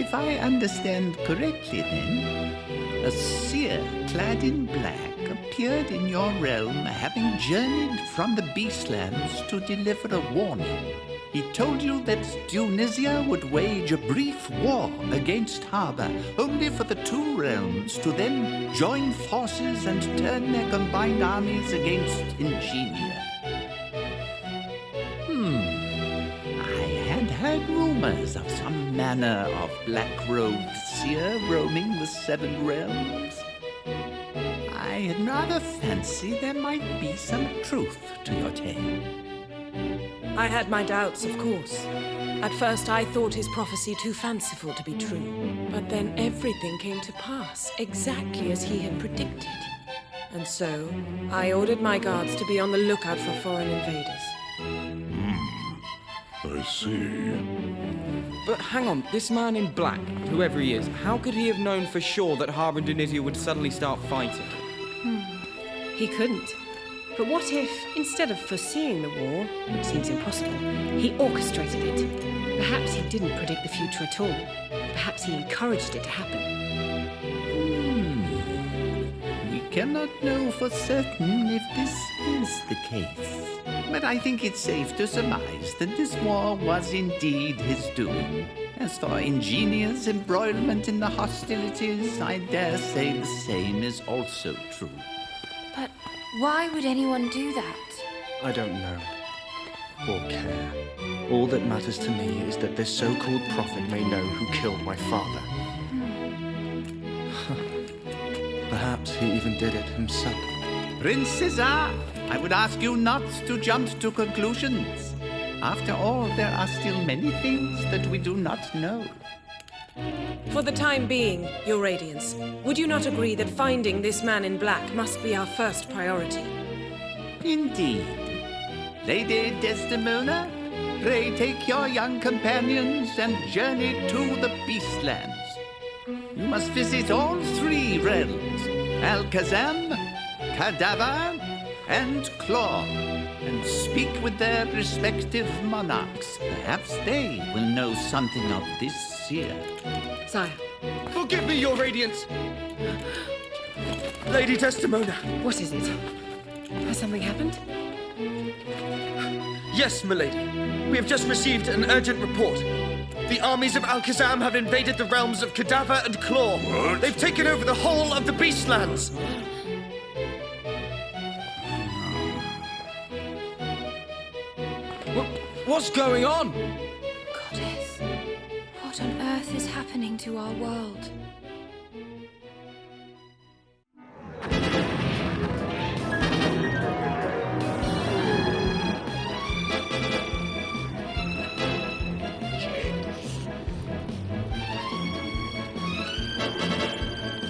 If I understand correctly, then, a seer clad in black appeared in your realm, having journeyed from the Beastlands to deliver a warning. He told you that Dunisia would wage a brief war against Harba, only for the two realms to then join forces and turn their combined armies against Ingenia. I had heard rumors of some manner of black-robed seer roaming the Seven Realms. I'd rather fancy there might be some truth to your tale. I had my doubts, of course. At first I thought his prophecy too fanciful to be true. But then everything came to pass, exactly as he had predicted. And so, I ordered my guards to be on the lookout for foreign invaders. I see. But hang on, this man in black, whoever he is, how could he have known for sure that Harba and Dunisia would suddenly start fighting? He couldn't. But what if, instead of foreseeing the war, which seems impossible, he orchestrated it? Perhaps he didn't predict the future at all. Perhaps he encouraged it to happen. We cannot know for certain if this is the case. But I think it's safe to surmise that this war was indeed his doing. As for Ingenia's embroilment in the hostilities, I dare say the same is also true. But why would anyone do that? I don't know. or care. All that matters to me is that this so-called prophet may know who killed my father. Perhaps he even did it himself. Prince Cesar, I would ask you not to jump to conclusions. After all, there are still many things that we do not know. For the time being, Your Radiance, would you not agree that finding this man in black must be our first priority? Indeed. Lady Desdemona, pray take your young companions and journey to the Beastlands. You must visit all three realms, Alakazam, Cadaver, and Claw, and speak with their respective monarchs. Perhaps they will know something of this seer. Sire. Forgive me, Your Radiance! Lady Desdemona! What is it? Has something happened? Yes, milady. We have just received an urgent report. The armies of Alakazam have invaded the realms of Cadaver and Claw. What? They've taken over the whole of the Beastlands. What's going on? Goddess, what on earth is happening to our world?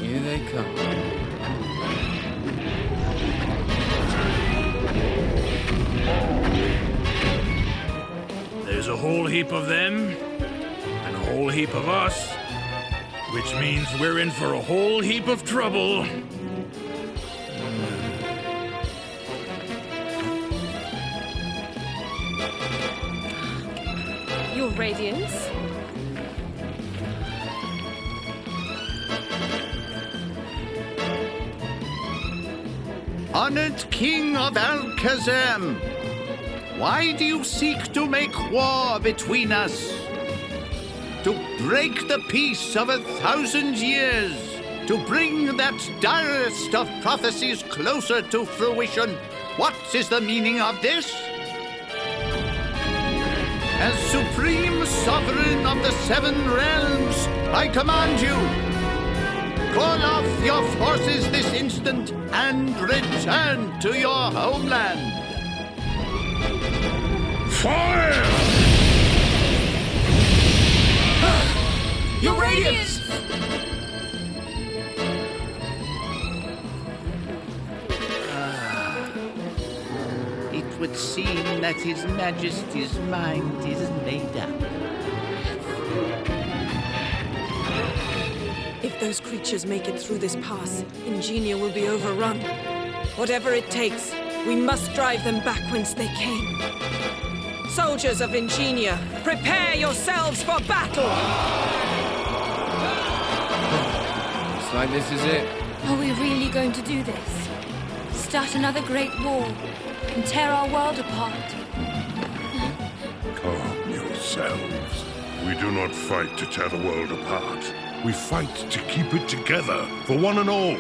Here they come. There's a whole heap of them, and a whole heap of us, which means we're in for a whole heap of trouble. Your Radiance? Honored King of Alakazam, why do you seek to make war between us? To break the peace of 1,000 years, to bring that direst of prophecies closer to fruition. What is the meaning of this? As supreme sovereign of the 7 realms, I command you, call off your forces this instant and return to your homeland. Fire! Your Radiance! It would seem that His Majesty's mind is made up. If those creatures make it through this pass, Ingenia will be overrun. Whatever it takes, we must drive them back whence they came. Soldiers of Ingenia, prepare yourselves for battle! Looks like this is it. Are we really going to do this? Start another great war and tear our world apart? Calm yourselves. We do not fight to tear the world apart. We fight to keep it together for one and all.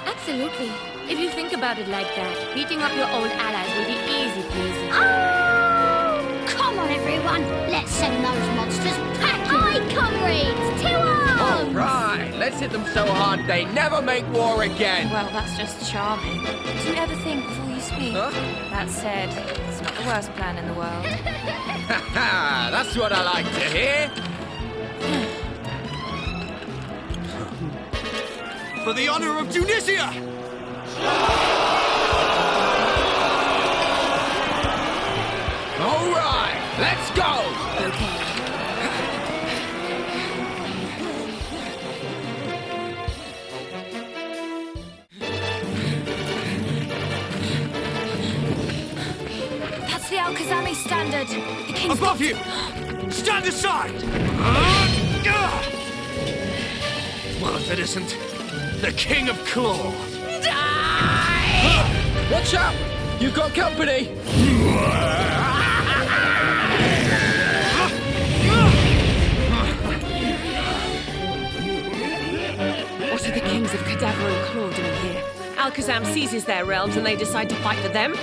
Absolutely. If you think about it like that, beating up your old allies will be easy peasy. Oh! Come on, everyone. Let's send those monsters packing. Aye, comrades! To arms! All right, let's hit them so hard they never make war again. Well, that's just charming. Do you ever think before you speak? Huh? That said, it's not the worst plan in the world. Ha! That's what I like to hear. For the honor of Dunisia! All right, let's go. Okay. That's the Alakazami standard. The king's Above you! Stand aside! Well, if it isn't the King of Claw. Watch out! You've got company. What are the kings of Cadaver and Claw doing here? Alakazam seizes their realms and they decide to fight for them?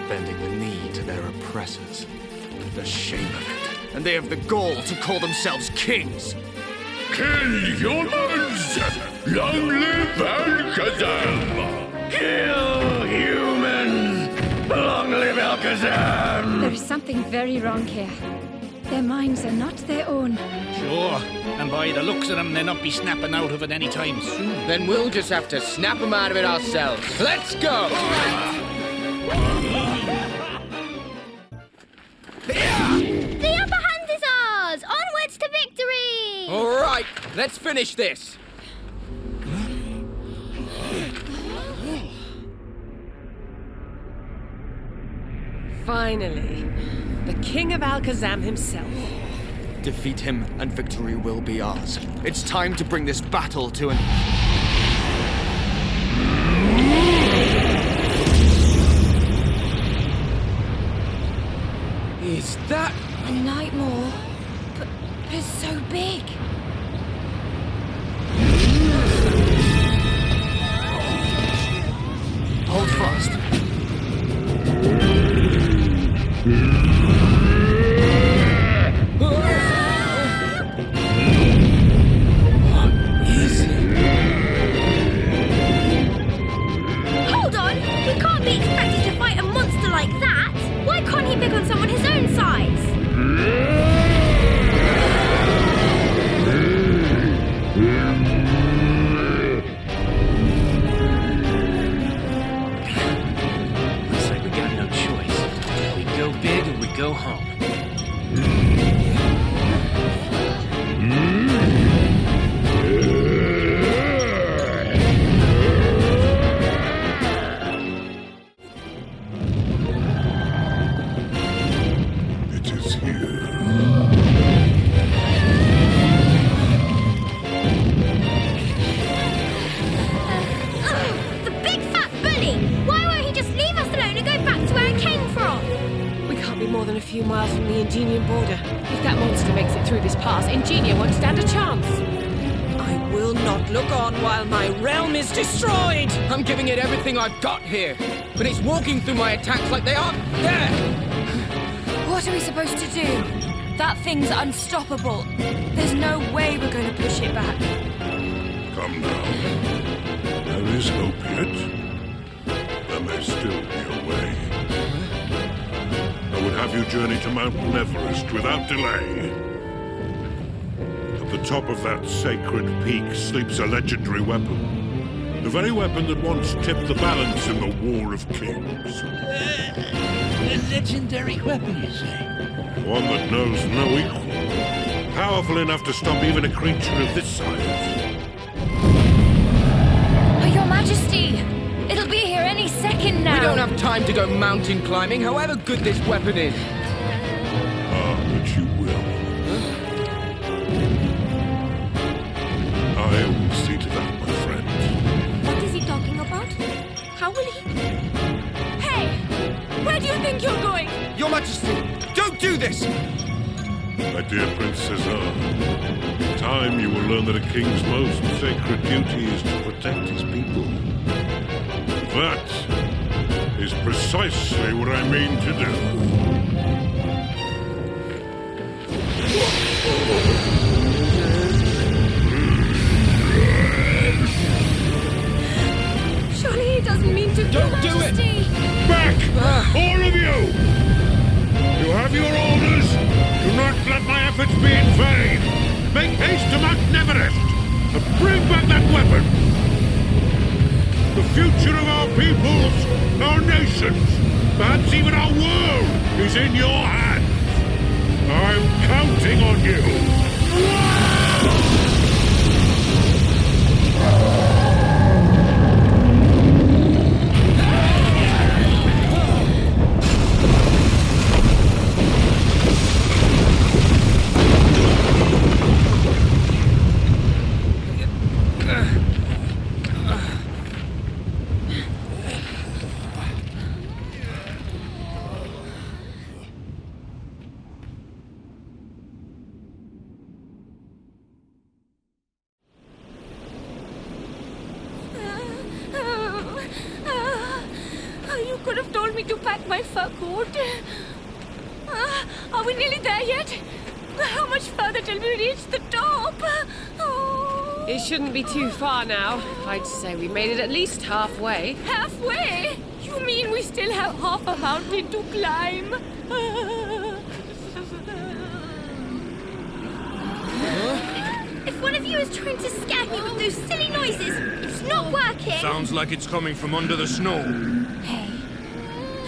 Bending the knee to their oppressors. The shame of it. And they have the gall to call themselves kings. Kill humans! Long live Alakazam! Kill humans! Long live Alakazam! There is something very wrong here. Their minds are not their own. Sure, and by the looks of them, they'll not be snapping out of it any time soon. Then we'll just have to snap them out of it ourselves. Let's go! The upper hand is ours! Onwards to victory! All right, let's finish this. Finally, the King of Alakazam himself. Defeat him, and victory will be ours. It's time to bring this battle to an... Is that... A Nightmare? But it's so big. Hold fast. Hold on! We can't be expected to fight a monster like that! Why can't he pick on someone his own size? Looks like we got no choice. We go big or we go home. It is here. The big fat bully! Why won't he just leave us alone and go back to where he came from? We can't be more than a few miles from the Ingenian border. If that monster makes it through this pass, Ingenia won't stand a chance. I will not look on while my realm is destroyed! I'm giving it everything I've got here, but it's walking through my attacks like they aren't there. What are we supposed to do? That thing's unstoppable. There's no way we're going to push it back. Come now. There is hope yet. There may still be a way. I would have you journey to Mount Everest without delay. At the top of that sacred peak sleeps a legendary weapon. The very weapon that once tipped the balance in the War of Kings. A legendary weapon, you say? One that knows no equal. Powerful enough to stop even a creature of this size. Your Majesty! It'll be here any second now. We don't have time to go mountain climbing, however good this weapon is. But you will. I will see to that, my friend. What is he talking about? How will he... Hey! Where do you think you're going? Your Majesty, don't do this! My dear Prince Cesar, in time you will learn that a king's most sacred duty is to protect his people. That is precisely what I mean to do. Surely he doesn't mean to... Don't do it! Back! All of you! You have your orders. Do not let my efforts be in vain. Make haste to Mount Everest and bring back that weapon. The future of our peoples, our nations, perhaps even our world is in your hands. I'm counting on you. to pack my fur coat. Are we nearly there yet? How much further till we reach the top? Oh. It shouldn't be too far now. I'd say we made it at least halfway. Halfway? You mean we still have half a mountain to climb? If one of you is trying to scare me with those silly noises, it's not working. Sounds like it's coming from under the snow. Hey,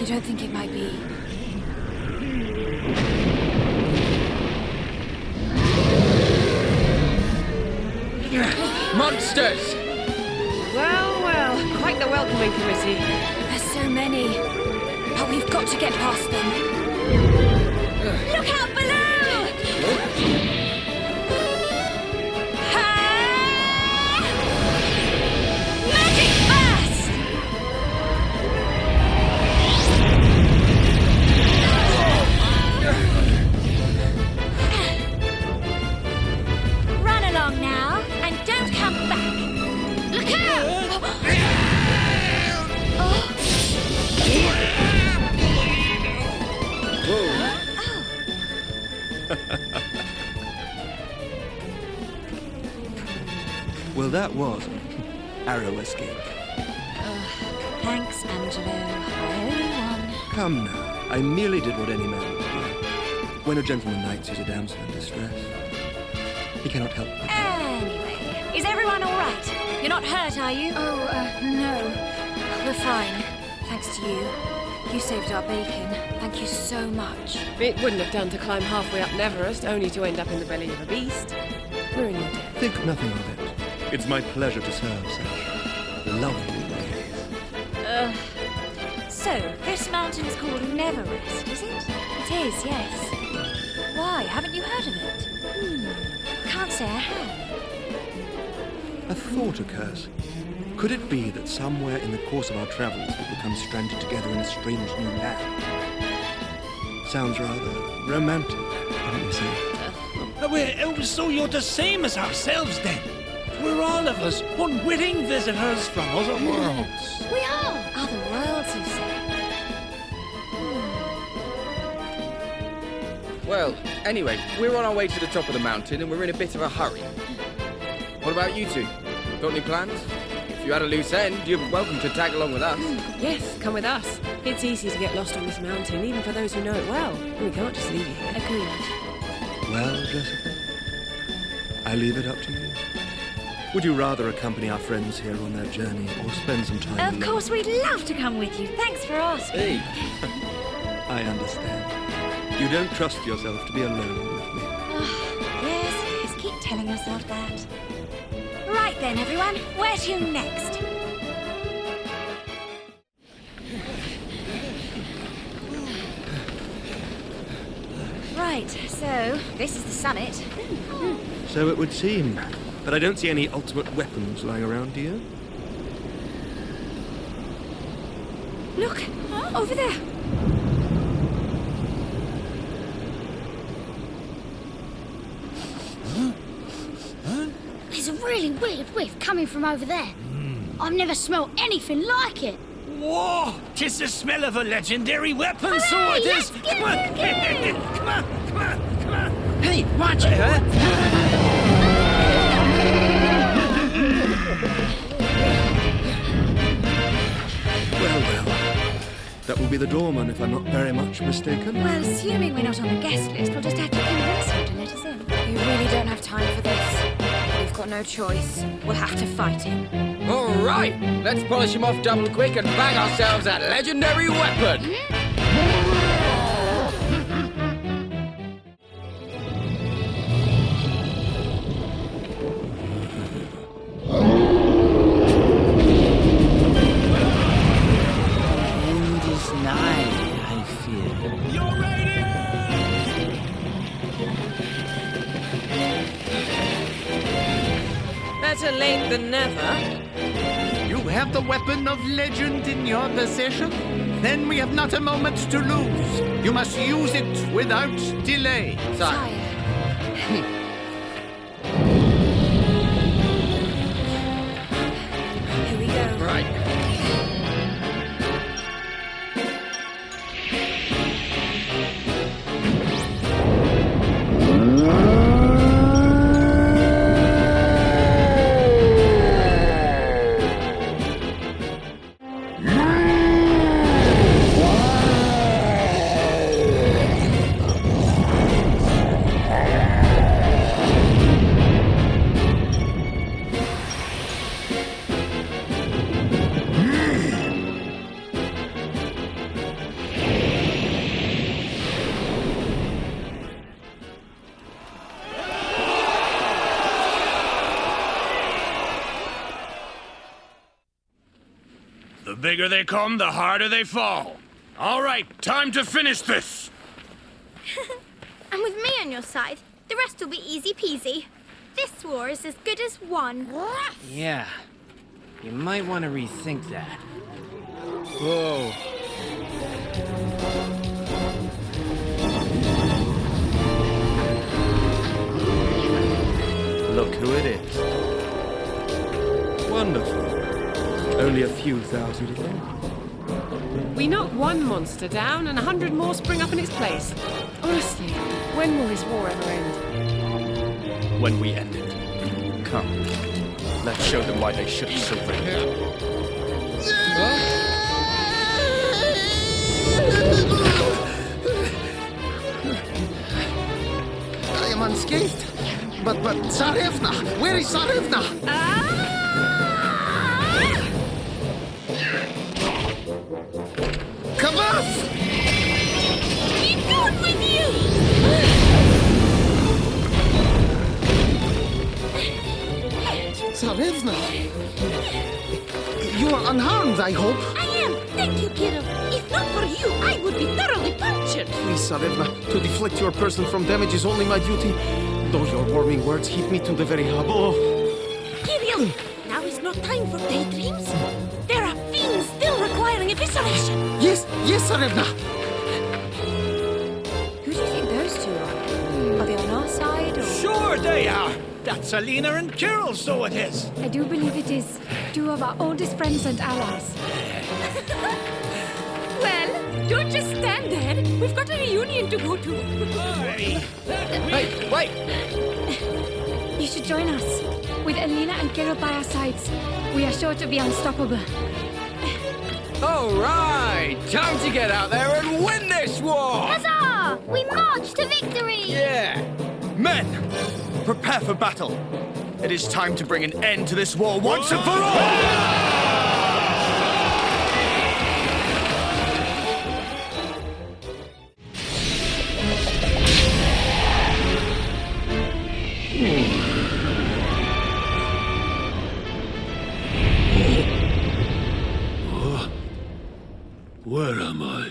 you don't think it might be... Monsters! Well, well, quite the welcoming committee. There's so many, but we've got to get past them. Look out below! Magic burst! Run along now, and don't come back. Look out! Well, that was an arrow escape. Thanks, Angelo. I owe you one. Come now, I merely did what any man would do. When a gentleman knight sees a damsel in distress, he cannot help but... Anyway, is everyone all right? You're not hurt, are you? Oh, no. We're fine. Thanks to you. You saved our bacon. Thank you so much. It wouldn't have done to climb halfway up Everest, only to end up in the belly of a beast. We're in your debt. Think nothing of it. It's my pleasure to serve such lovely ladies. So, this mountain is called Neverest, is it? It is, yes. Why? Haven't you heard of it? Can't say I have. A thought occurs. Could it be that somewhere in the course of our travels we've become stranded together in a strange new land? Sounds rather romantic, wouldn't you say? So you're the same as ourselves then? We're all of us unwitting visitors from other worlds. We are. Other worlds, you say? Well, anyway, we're on our way to the top of the mountain and we're in a bit of a hurry. What about you two? Got any plans? If you had a loose end, you're welcome to tag along with us. Yes, come with us. It's easy to get lost on this mountain, even for those who know it well. We can't just leave you here. Agreed. Well, Jessica, I leave it up to you. Would you rather accompany our friends here on their journey or spend some time Of alone? course, we'd love to come with you. Thanks for asking. Hey. I understand. You don't trust yourself to be alone with me. Yes, keep telling yourself that. Right then, everyone, where to next? Right, so this is the summit. So it would seem. But I don't see any ultimate weapons lying around, do you? Look, over there. There's a really weird whiff coming from over there. I've never smelled anything like it. Whoa! 'Tis the smell of a legendary weapon, so Hooray, it is! let's get Come on! moving! Come on! Come on! Come on! Hey, watch it, Well. That will be the doorman, if I'm not very much mistaken. Well, assuming we're not on the guest list, we'll just have to convince him to let us in. You really don't have time for this. We've got no choice. We'll have to fight him. All right, let's polish him off double quick and bang ourselves that legendary weapon. End is nigh, I fear. You're ready! Better late than never. You have the weapon of legend in your possession? Then we have not a moment to lose. You must use it without delay. Sire. Here we go. Right. bigger they come, the harder they fall. All right, time to finish this. And with me on your side, the rest will be easy peasy. This war is as good as won. Yeah. You might want to rethink that. Whoa. Look who it is. Wonderful. Only a few thousand ago. We knock one monster down and 100 more spring up in its place. Honestly, when will this war ever end? When we end it. Come. Let's show them why they shouldn't surrender. I am unscathed. But Tsarevna! Where is Tsarevna? Come off! Be gone with you! Tsarevna! You are unharmed, I hope. I am. Thank you, kiddo. If not for you, I would be thoroughly punctured. Please, Tsarevna, to deflect your person from damage is only my duty. Though your warming words heat me to the very hub. Oh. Kirill, now is not time for daydreams. There are fiends still requiring evisceration. Yes, Tsarevna. Who do you think those two are? Are they on our side or...? Sure they are! That's Alina and Kirill, so it is. I do believe it is. Two of our oldest friends and allies. Well, don't just stand there. We've got a reunion to go to. Hey, wait! You should join us. With Alina and Kirill by our sides, we are sure to be unstoppable. All right, time to get out there and win this war! Huzzah! We march to victory! Yeah! Men! Prepare for battle. It is time to bring an end to this war once and for all! Where am I?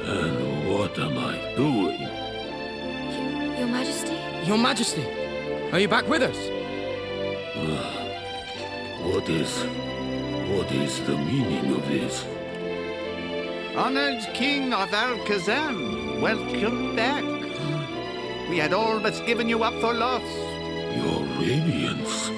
And what am I doing? Your Majesty? Your Majesty, are you back with us? What is the meaning of this? Honored King of Alkazam, welcome back. We had all but given you up for lost. Your radiance.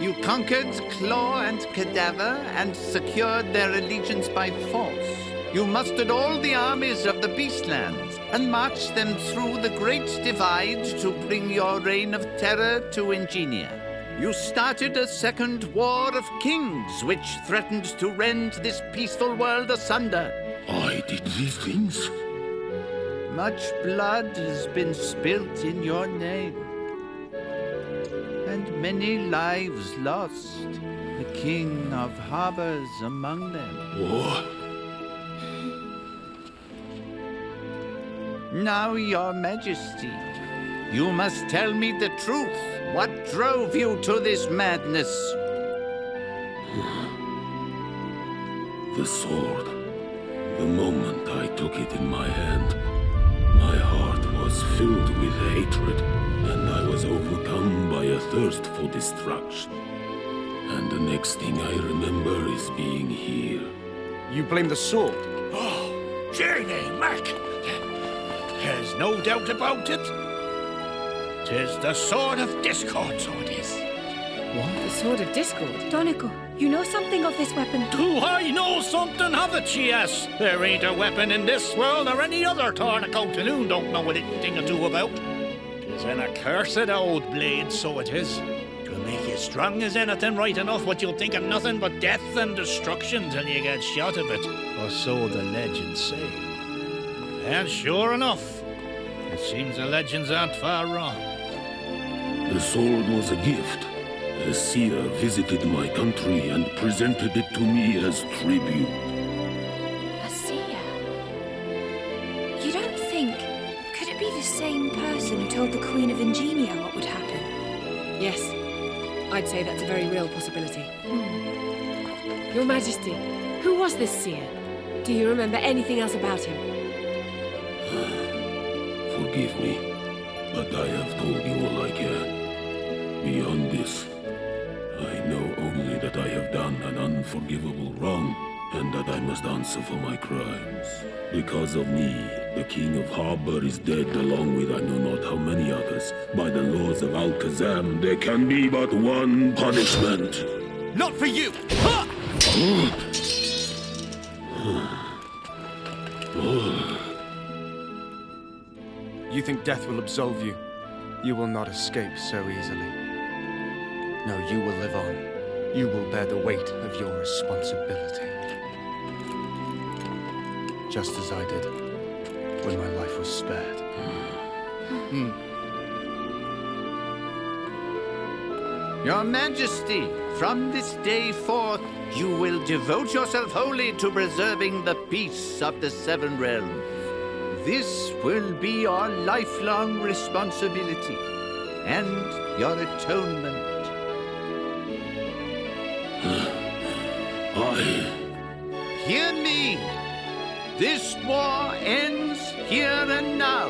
You conquered Claw and Cadaver and secured their allegiance by force. You mustered all the armies of the Beastlands and marched them through the Great Divide to bring your reign of terror to Ingenia. You started a second war of kings, which threatened to rend this peaceful world asunder. I did these things? Much blood has been spilt in your name. And many lives lost. The King of Harba's among them. What? Now, Your Majesty, you must tell me the truth. What drove you to this madness? The sword. The moment I took it in my hand, my heart was filled with hatred, and I was overcome by a thirst for destruction. And the next thing I remember is being here. You blame the sword? Oh, Journey, Mac. There's no doubt about it. 'Tis the Sword of Discord, so it is. What? The Sword of Discord? Donico, you know something of this weapon? Do I know something of it, yes? There ain't a weapon in this world or any other Tornacote who don't know a thing or two about. 'Tis an accursed old blade, so it is. To make you strong as anything right enough, but you'll think of nothing but death and destruction till you get shot of it. Or so the legends say. And sure enough, it seems the legends aren't far wrong. The sword was a gift. A seer visited my country and presented it to me as tribute. A seer? You don't think... Could it be the same person who told the Queen of Ingenia what would happen? Yes. I'd say that's a very real possibility. Your Majesty, who was this seer? Do you remember anything else about him? Forgive me, but I have told you all I can. Beyond this, I know only that I have done an unforgivable wrong, and that I must answer for my crimes. Because of me, the King of Harba is dead, along with I know not how many others. By the laws of Alakazam, there can be but one punishment. Not for you! You think death will absolve you? You will not escape so easily. No, you will live on. You will bear the weight of your responsibility. Just as I did when my life was spared. Your Majesty, from this day forth, you will devote yourself wholly to preserving the peace of the Seven Realms. This will be your lifelong responsibility and your atonement. Hear me! This war ends here and now.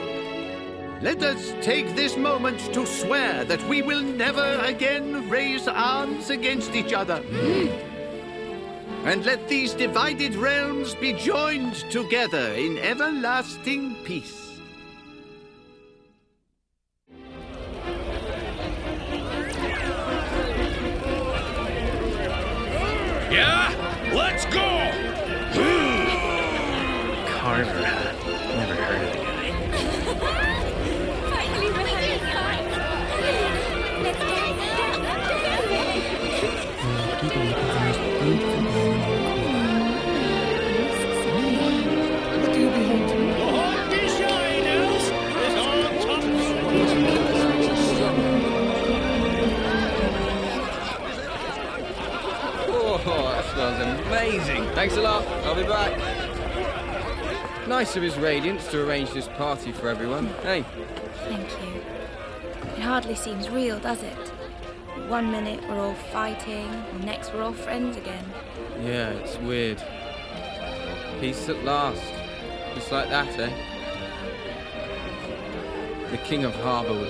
Let us take this moment to swear that we will never again raise arms against each other. And let these divided realms be joined together in everlasting peace. Yeah? Let's go! Carver hat. Never heard of the guy. Finally, we're having fun. Let's Oh, that smells amazing. Thanks a lot. I'll be back. Nice of His Radiance to arrange this party for everyone. Hey. Thank you. It hardly seems real, does it? One minute we're all fighting, and next we're all friends again. Yeah, it's weird. Peace at last. Just like that, eh? The King of Harba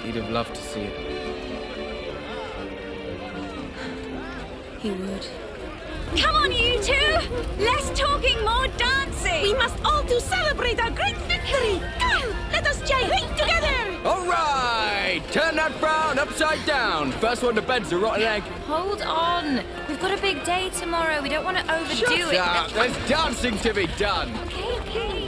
he'd have loved to see it. He would. Come on, you two! Less talking, more dancing! We must all to celebrate our great victory! Come, let us gyrate together! All right! Turn that frown upside down. First one to bed's a rotten egg. Hold on. We've got a big day tomorrow. We don't want to overdo Shut it. up. There's dancing to be done. Okay.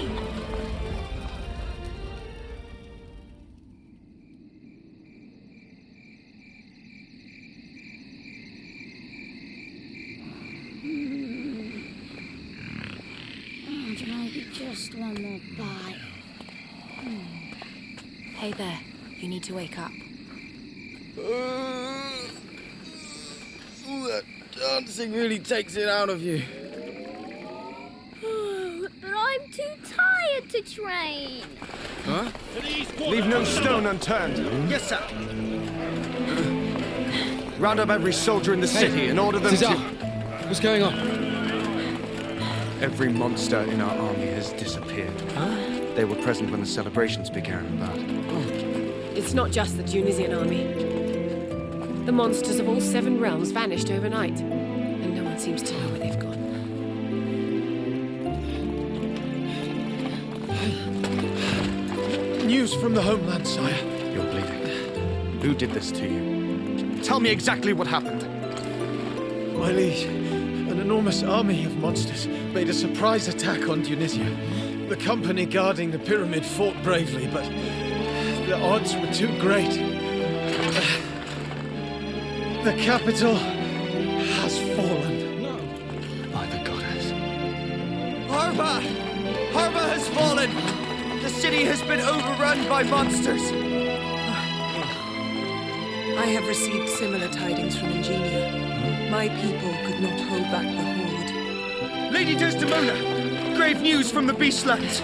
Maybe just one more bite. Hey there. You need to wake up. That dancing really takes it out of you. But I'm too tired to train. Huh? Leave no stone unturned. Yes, sir. Round up every soldier in the city and order them Cesar, to... what's going on? Every monster in our army has disappeared. Huh? They were present when the celebrations began, but... It's not just the Tunisian army. The monsters of all 7 realms vanished overnight, and no one seems to know where they've gone. News from the homeland, sire. You're bleeding. Who did this to you? Tell me exactly what happened. My liege, an enormous army of monsters made a surprise attack on Dunisia. The company guarding the pyramid fought bravely, but the odds were too great. The capital has fallen. No. By the goddess. Harba! Harba has fallen! The city has been overrun by monsters! I have received similar tidings from Ingenia. My people could not hold back the horde. Lady Desdemona! Grave news from the Beastlands!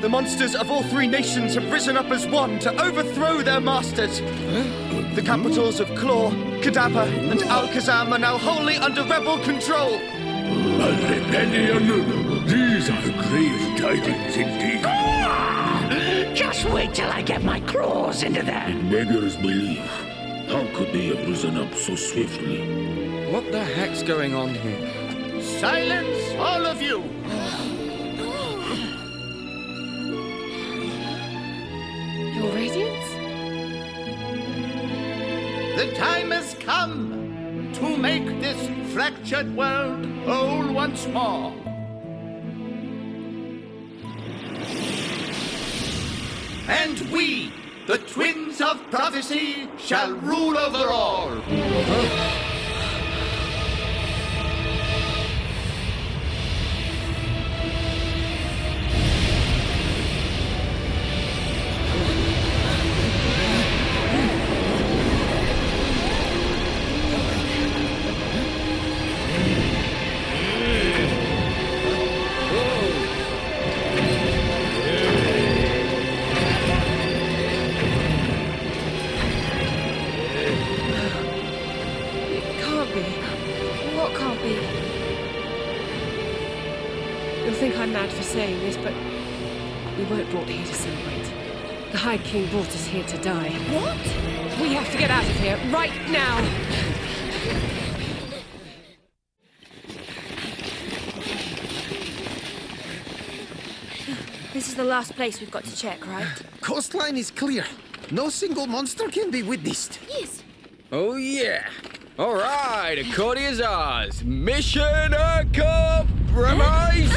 The monsters of all 3 nations have risen up as one to overthrow their masters! The capitals of Claw, Cadaver, and Alakazam are now wholly under rebel control. These are grave tidings indeed. Just wait till I get my claws into them. Beggars believe. How could they have risen up so swiftly? What the heck's going on here? Silence, all of you! Your radiance? The time has come to make this fractured world whole once more. And we, the twins of prophecy, shall rule over all. Saying this, but we weren't brought here to celebrate. The High King brought us here to die. What? We have to get out of here, right now! This is the last place we've got to check, right? Coastline is clear. No single monster can be witnessed. Yes. Oh, yeah. All right, Accordia's ours. Mission compromised!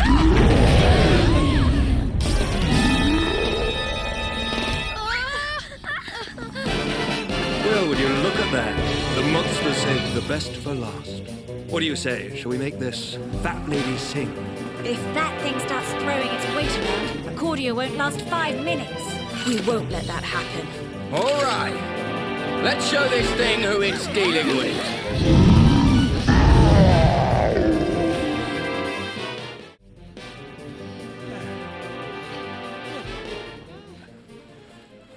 Well, would you look at that? The monster saved the best for last. What do you say? Shall we make this fat lady sing? If that thing starts throwing its weight around, Accordia won't last 5 minutes. We won't let that happen. All right. Let's show this thing who it's dealing with.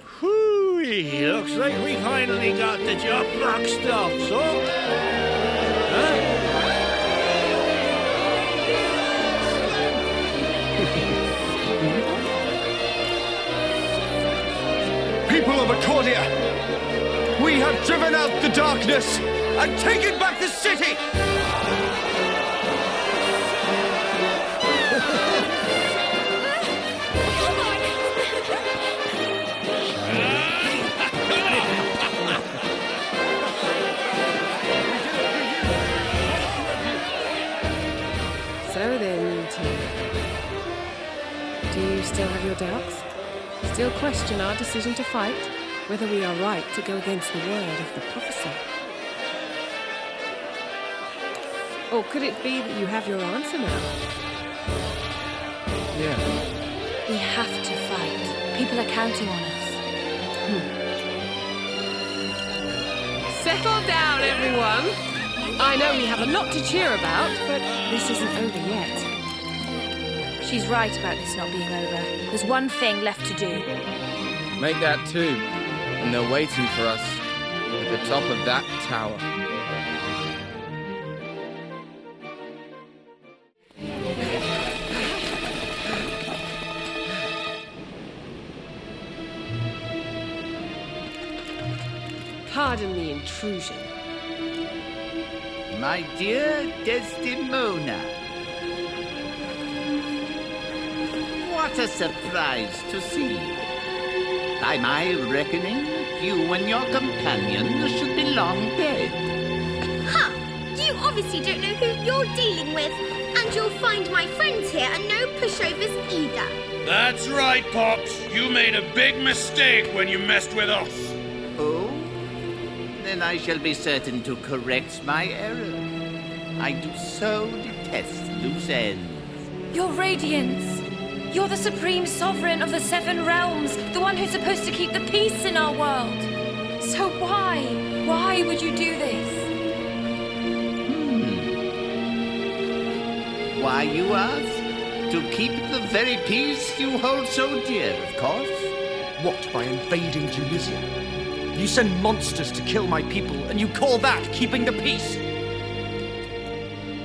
Hooey! Looks like we finally got the job boxed up, so... Huh? People of Accordia, we have driven out the darkness and taken back the city! So then, Tina, do you still have your doubts? Still question our decision to fight? Whether we are right to go against the word of the prophecy? Or could it be that you have your answer now? Yeah. We have to fight. People are counting on us. Settle down, everyone! I know we have a lot to cheer about, but this isn't over yet. She's right about this not being over. There's one thing left to do. Make that 2. And they're waiting for us at the top of that tower. Pardon the intrusion. My dear Desdemona. What a surprise to see you. By my reckoning, you and your companion should be long dead. Ha! You obviously don't know who you're dealing with. And you'll find my friends here and no pushovers either. That's right, Pops. You made a big mistake when you messed with us. Oh? Then I shall be certain to correct my error. I do so detest loose ends. Your radiance! You're the supreme sovereign of the 7 realms, the one who's supposed to keep the peace in our world. So why would you do this? Why, you ask? To keep the very peace you hold so dear, of course. What, by invading Dunisia? You send monsters to kill my people, and you call that keeping the peace?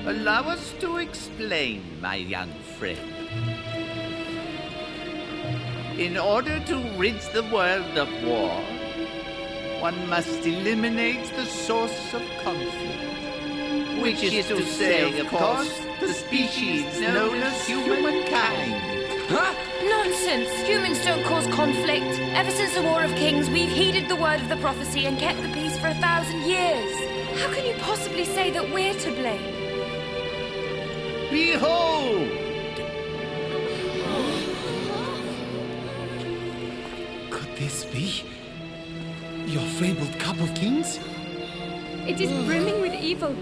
Allow us to explain, my young friend. In order to rid the world of war, one must eliminate the source of conflict. Which is to say, of course, the species known as humankind. Huh? Nonsense! Humans don't cause conflict. Ever since the War of Kings, we've heeded the word of the prophecy and kept the peace for 1,000 years. How can you possibly say that we're to blame? Behold! Could this be your fabled Cup of Kings? It is brimming with evil.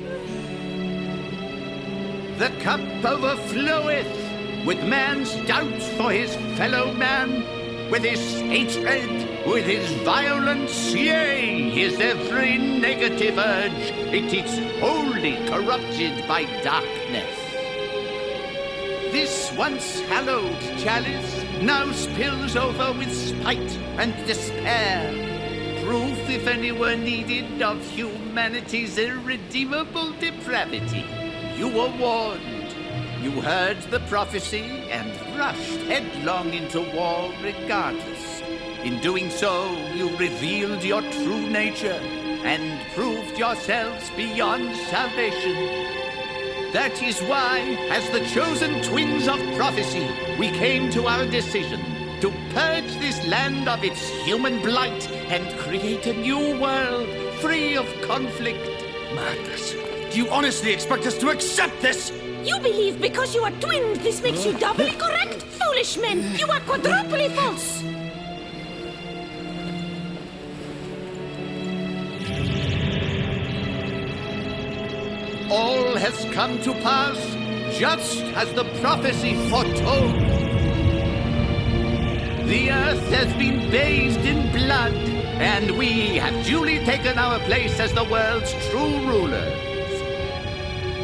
The cup overfloweth with man's doubt for his fellow man, with his hatred, with his violence, yea, his every negative urge. It is wholly corrupted by darkness. This once hallowed chalice now spills over with spite and despair. Proof, if any were needed, of humanity's irredeemable depravity. You were warned. You heard the prophecy and rushed headlong into war regardless. In doing so, you revealed your true nature and proved yourselves beyond salvation. That is why, as the chosen twins of prophecy, we came to our decision to purge this land of its human blight and create a new world free of conflict. Madness. Do you honestly expect us to accept this? You believe because you are twins this makes you doubly correct? Foolish men! You are quadruply false! All has come to pass just as the prophecy foretold. The earth has been bathed in blood, and we have duly taken our place as the world's true rulers.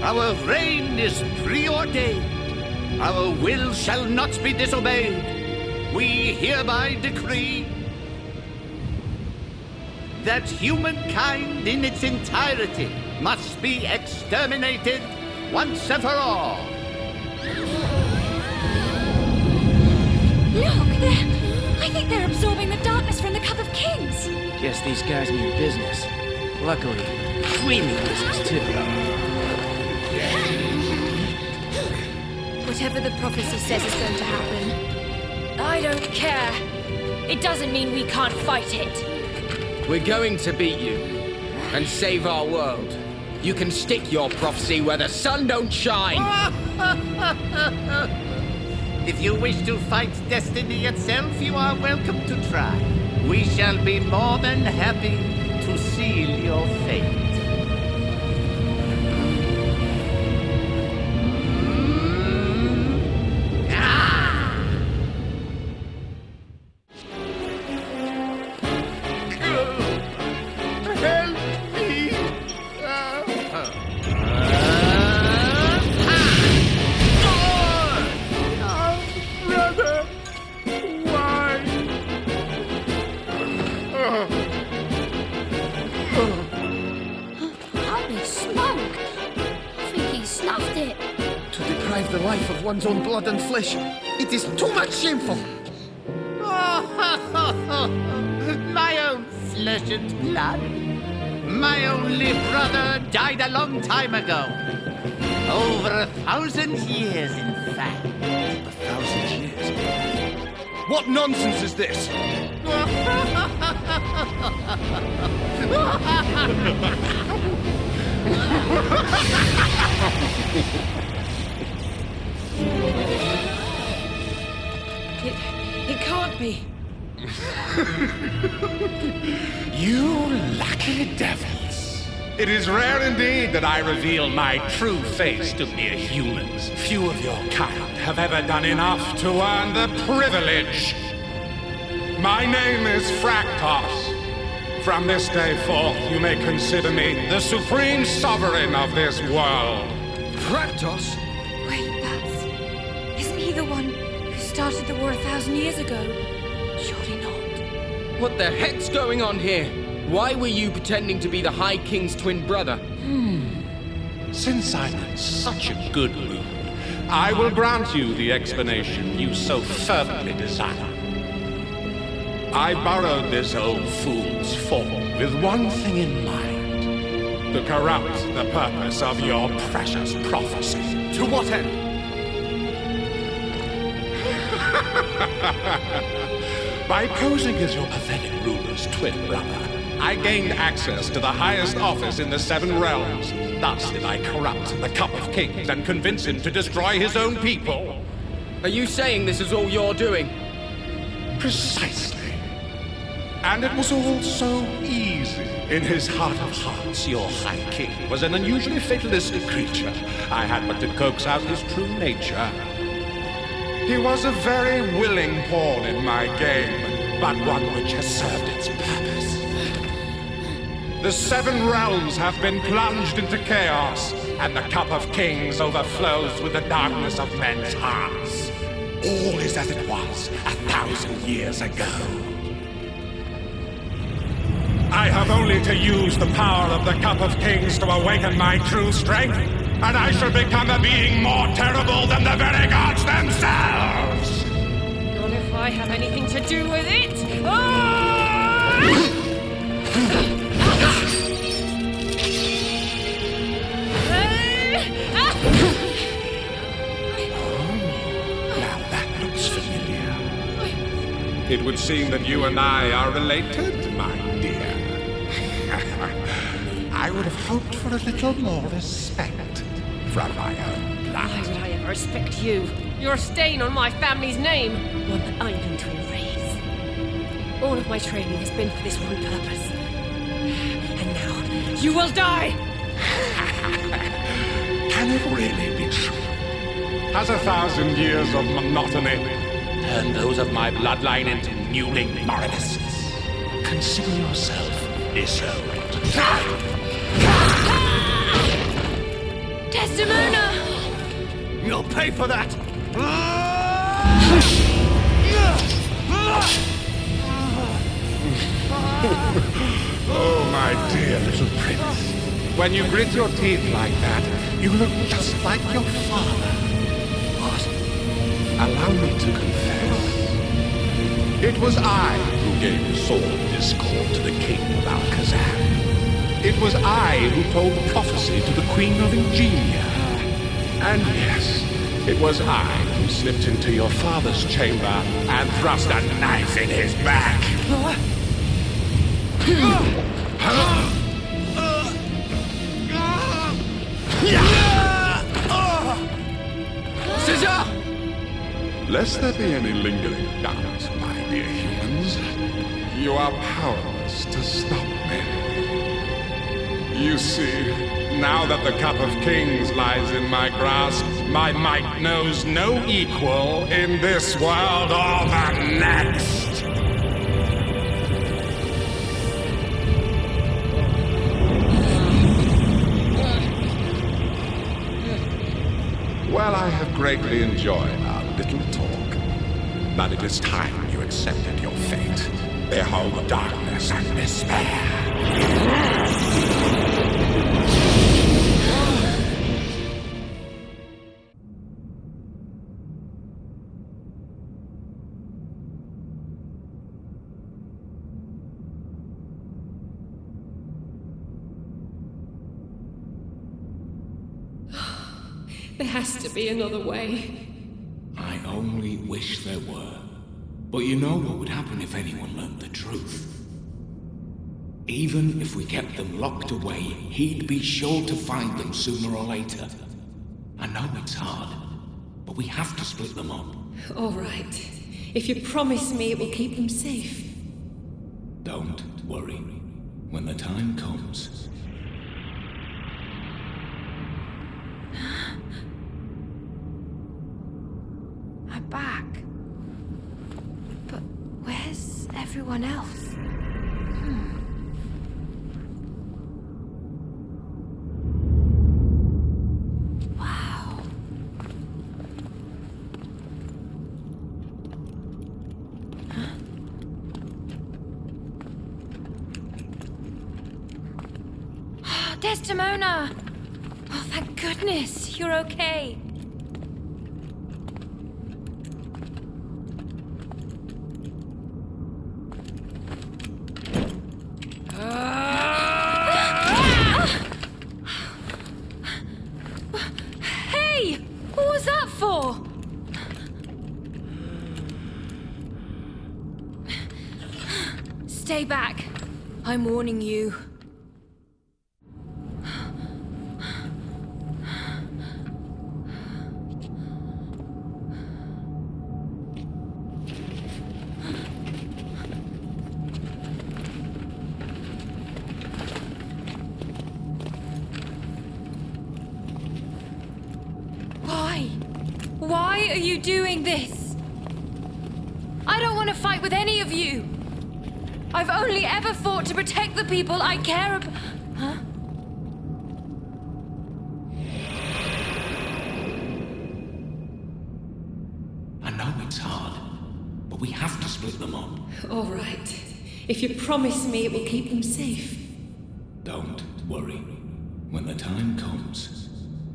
Our reign is preordained. Our will shall not be disobeyed. We hereby decree that humankind in its entirety must be exterminated once and for all. Look, I think they're absorbing the darkness from the Cup of Kings. Guess these guys mean business. Luckily, we mean business too. Whatever the prophecy says is going to happen, I don't care. It doesn't mean we can't fight it. We're going to beat you and save our world. You can stick your prophecy where the sun don't shine. If you wish to fight destiny itself, you are welcome to try. We shall be more than happy to seal your fate. The life of one's own blood and flesh. It is too much shameful. My own flesh and blood? My only brother died a long time ago. Over 1,000 years, in fact. 1,000 years? What nonsense is this? It can't be. You lucky devils. It is rare indeed that I reveal my true face to mere humans. Few of your kind have ever done enough to earn the privilege. My name is Fractos. From this day forth, you may consider me the supreme sovereign of this world. Fractos? Wait, isn't he the one who started the war 1,000 years ago? Surely not. What the heck's going on here? Why were you pretending to be the High King's twin brother? Since I'm in such a good mood, I will grant you the explanation you so fervently desire. I borrowed this old fool's form with one thing in mind: to corrupt the purpose of your precious prophecy. To what end? By posing as your pathetic ruler's twin brother, I gained access to the highest office in the Seven Realms. Thus did I corrupt the Cup of Kings and convince him to destroy his own people. Are you saying this is all you're doing? Precisely. And it was all so easy. In his heart of hearts, your High King was an unusually fatalistic creature. I had but to coax out his true nature. He was a very willing pawn in my game, but one which has served its purpose. The Seven Realms have been plunged into chaos, and the Cup of Kings overflows with the darkness of men's hearts. All is as it was 1,000 years ago. I have only to use the power of the Cup of Kings to awaken my true strength, and I shall become a being more terrible than the very gods themselves! Not if I have anything to do with it! Now that looks familiar. It would seem that you and I are related, my dear. I would have hoped for a little more respect from my own blood. Why would I ever respect you? You're a stain on my family's name, one that I'm going to erase. All of my training has been for this one purpose. And now, you will die! Can it really be true? Has 1,000 years of monotony turned those of my bloodline into mewling moralists? Consider yourself disowned. Desdemona! You'll pay for that! Oh, my dear little prince. When you grit your teeth like that, you look just like your father. What? Allow me to confess. It was I who gave the sword of discord to the King of Accordia. It was I who told prophecy to the Queen of Ingenia. And yes, it was I who slipped into your father's chamber and thrust a knife in his back. Cesar! Lest there be any lingering doubts, my dear humans, you are powerless to stop me. You see, now that the Cup of Kings lies in my grasp, my might knows no equal in this world or the next. Well, I have greatly enjoyed our little talk, but it is time you accepted your fate. Behold darkness and despair. There has to be another way. I only wish there were. But you know what would happen if anyone learned the truth? Even if we kept them locked away, he'd be sure to find them sooner or later. I know it's hard, but we have to split them up. All right. If you promise me it will keep them safe. Don't worry. When the time comes... I'm back. But where's everyone else? Wow. Desdemona! Oh, thank goodness, you're okay. Hey! What was that for? Stay back. I'm warning you. Why are you doing this? I don't want to fight with any of you. I've only ever fought to protect the people I care about. Huh? I know it's hard, but we have to split them up. All right. If you promise me it will keep them safe. Don't worry. When the time comes,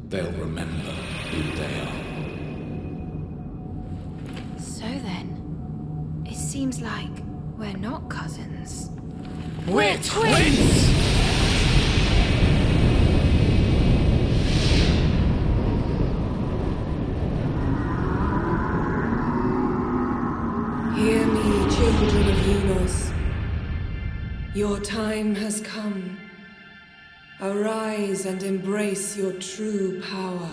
they'll remember who they are. So then, it seems like we're not cousins. We're twins! Hear me, children of Unos. Your time has come. Arise and embrace your true power.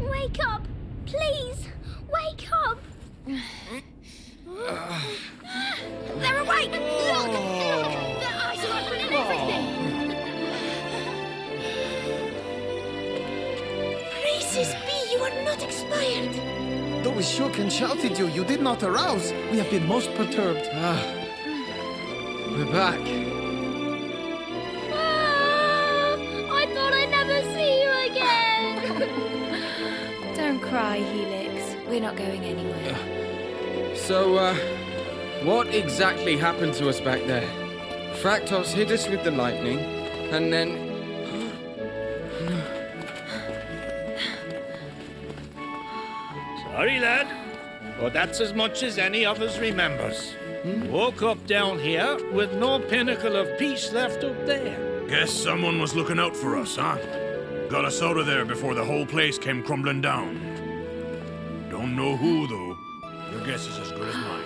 Wake up! Please! Wake up! They're awake! Look! Their eyes are open and everything! Praises be, you are not expired! Though we shook and shouted you did not arouse. We have been most perturbed. We're back. I thought I'd never see you again! Don't cry, Helix. We're not going anywhere. So, what exactly happened to us back there? Fractos hit us with the lightning, and then... Sorry, lad, but that's as much as any of us remembers. Woke up down here with no pinnacle of peace left up there. Guess someone was looking out for us, huh? Got us out of there before the whole place came crumbling down. Don't know who, though. Your guess is as good as mine.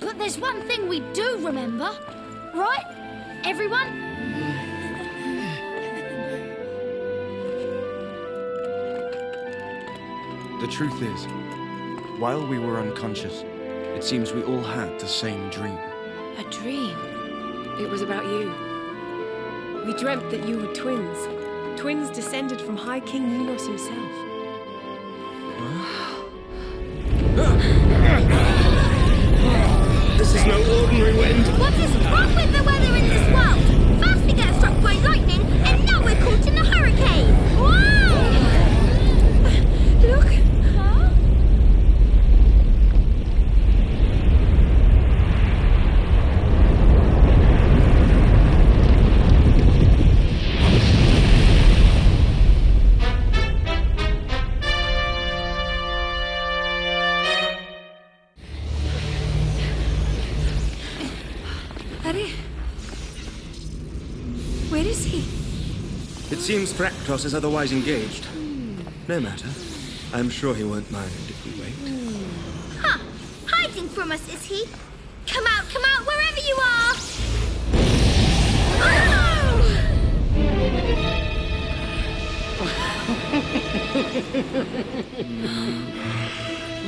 But there's one thing we do remember, right? Everyone? The truth is, while we were unconscious, it seems we all had the same dream. A dream? It was about you. We dreamt that you were twins. Twins descended from High King Unos himself. This is no ordinary wind. What is wrong with the weather in this world? First we get struck by lightning, and now we're caught in a hurricane! Whoa! Look! Huh? Where is he? It seems Fractos is otherwise engaged. No matter. I'm sure he won't mind if we wait. Huh. Hiding from us, is he? Come out, wherever you are!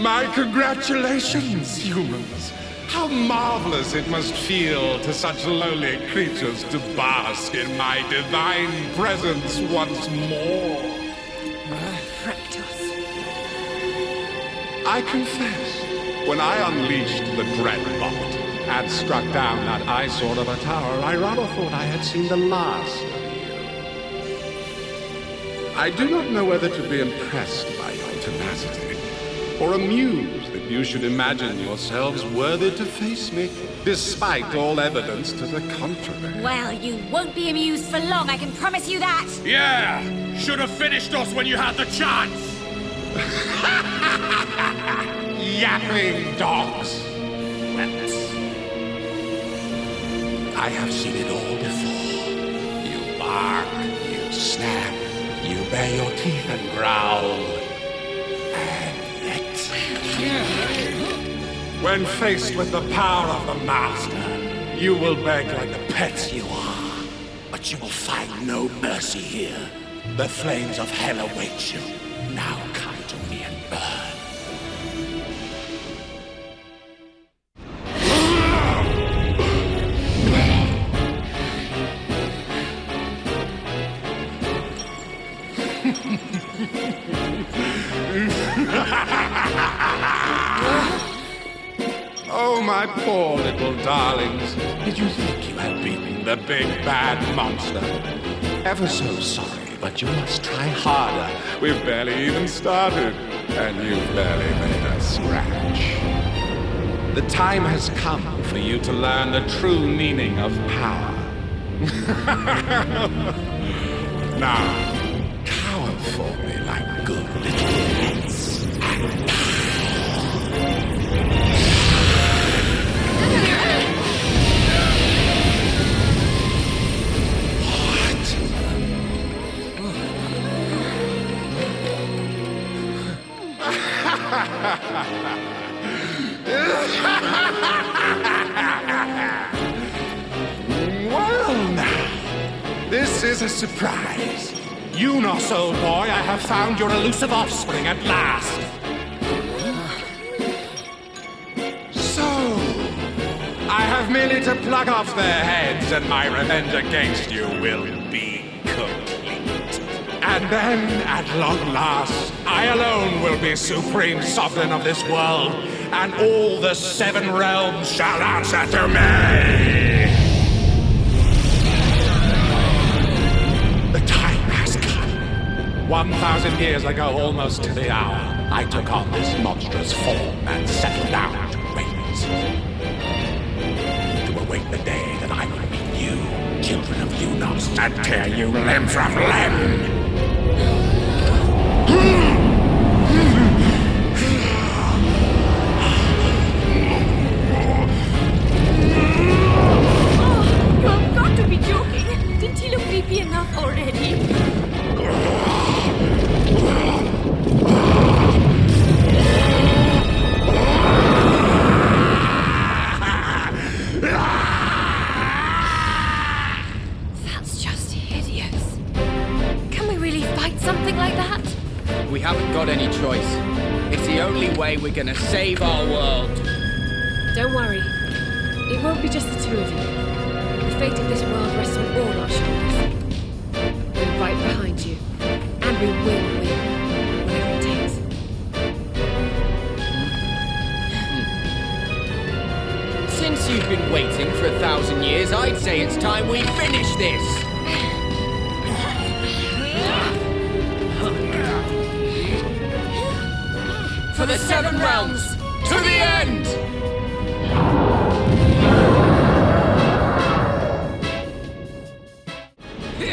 My congratulations, humans. How marvelous it must feel to such lowly creatures to bask in my divine presence once more. Fractos. I confess, When I unleashed the dread bot and struck down that eyesore of a tower, I rather thought I had seen the last of you. I do not know whether to be impressed by your tenacity, or amused that you should imagine yourselves worthy to face me, despite all evidence to the contrary. Well, you won't be amused for long, I can promise you that. Yeah! Should have finished us when you had the chance! Yapping dogs! I have seen it all before. You bark, you snap, you bare your teeth and growl. And yet... when faced with the power of the Master, you will beg like the pets you are. But you will find no mercy here. The flames of hell await you. Now come to me and burn. Oh, my poor little darlings. Did you think you had beaten the big bad monster? Ever so sorry, but you must try harder. We've barely even started, and you've barely made a scratch. The time has come for you to learn the true meaning of power. Now, cower for me like good little kids and well, now, this is a surprise. You not so, boy, I have found your elusive offspring at last. So, I have merely to pluck off their heads, and my revenge against you will be complete. And then, at long last, I alone will be supreme sovereign of this world, and all the 7 realms shall answer to me! The time has come. 1,000 years ago, almost to the hour, I took on this monstrous form and settled down to wait. To await the day that I will meet you, children of Unos, and tear you limb from limb! You've got to be joking! Didn't he look creepy enough already? That's just hideous. Can we really fight something like that? We haven't got any choice. It's the only way we're gonna save our world. Don't worry. It won't be just the two of you. The fate of this world rests on all our shoulders. We're right behind you. And we will win. Whatever it takes. Since you've been waiting for 1,000 years, I'd say it's time we finish this. For the 7 realms, to the end! You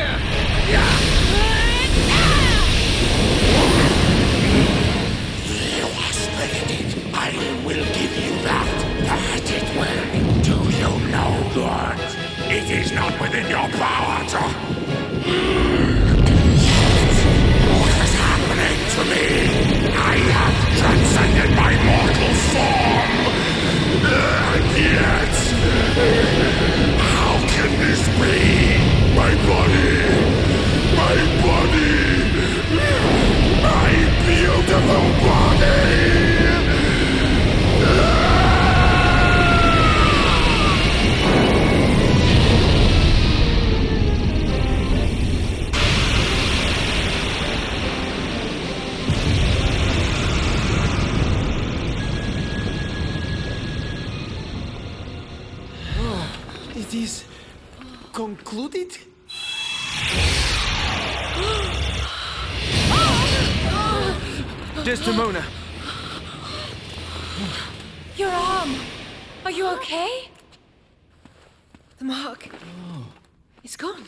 are splendid. I will give you that. That it will. Do you know that it is not within your power to... What is happening to me? I have transcended my mortal form. concluded? Desdemona! Your arm! Are you okay? The mark. It's gone.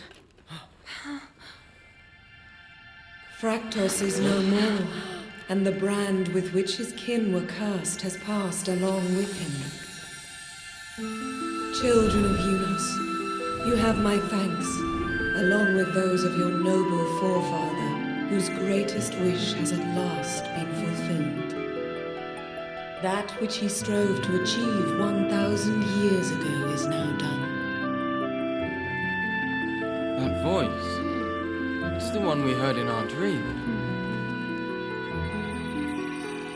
Fractos is no more, and the brand with which his kin were cursed has passed along with him. Children of Unos, you have my thanks, along with those of your noble forefather, whose greatest wish has at last been fulfilled. That which he strove to achieve 1,000 years ago is now done. That voice. It's the one we heard in our dream.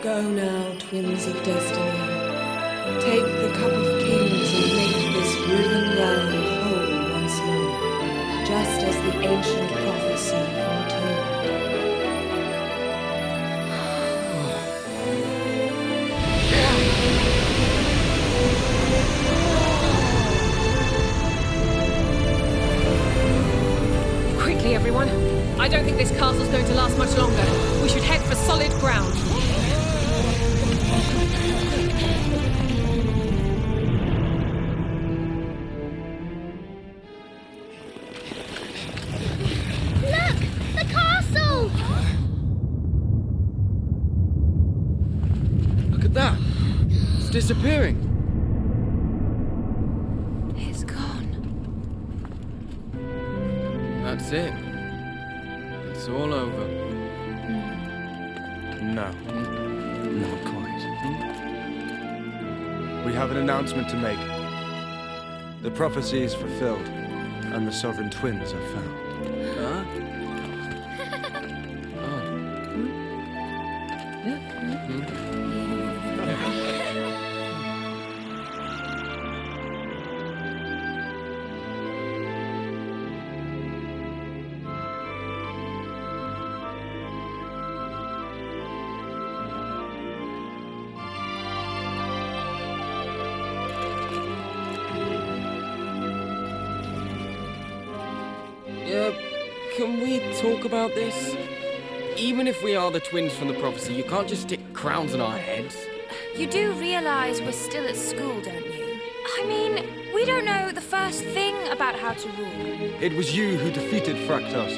Go now, twins of destiny. Take the cup of kings and make this riven realm whole once more, just as the ancient prophecy foretold. Quickly, everyone. I don't think this castle's going to last much longer. We should head for solid ground. Look! The castle! Look at that. It's disappearing. It's gone. That's it. It's all over. No. Not quite. We have an announcement to make. The prophecy is fulfilled, and the sovereign twins are found. Huh? Can we talk about this? Even if we are the twins from the prophecy, you can't just stick crowns on our heads. You do realize we're still at school, don't you? I mean, we don't know the first thing about how to rule. It was you who defeated Fractos.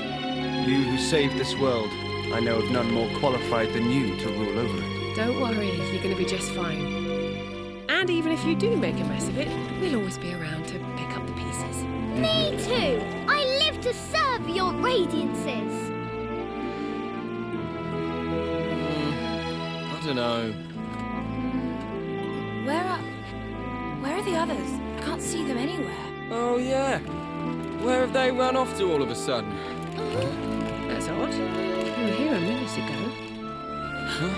You who saved this world. I know of none more qualified than you to rule over it. Don't worry, you're going to be just fine. And even if you do make a mess of it, we'll always be around to pick up the pieces. Me too! I live to serve your radiances! I don't know. Where are the others? I can't see them anywhere. Oh, yeah. Where have they run off to all of a sudden? That's odd. You were here a minute ago. Huh?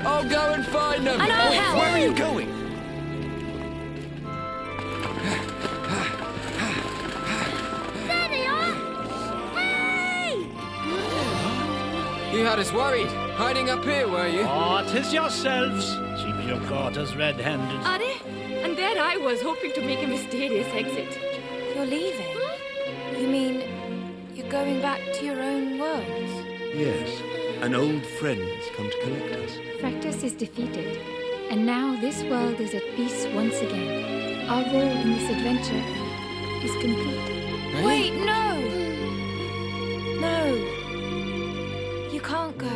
I'll go and find them! And I'll help! Where are you going? There they are! Hey! You had us worried. Hiding up here, were you? Oh, 'tis yourselves. Seems you're caught us red-handed. Are they? And there I was, hoping to make a mysterious exit. You're leaving? You mean you're going back to your own worlds? Yes. An old friend has come to collect us. Fractus is defeated, and now this world is at peace once again. Our role in this adventure is complete. Wait, no! No. You can't go.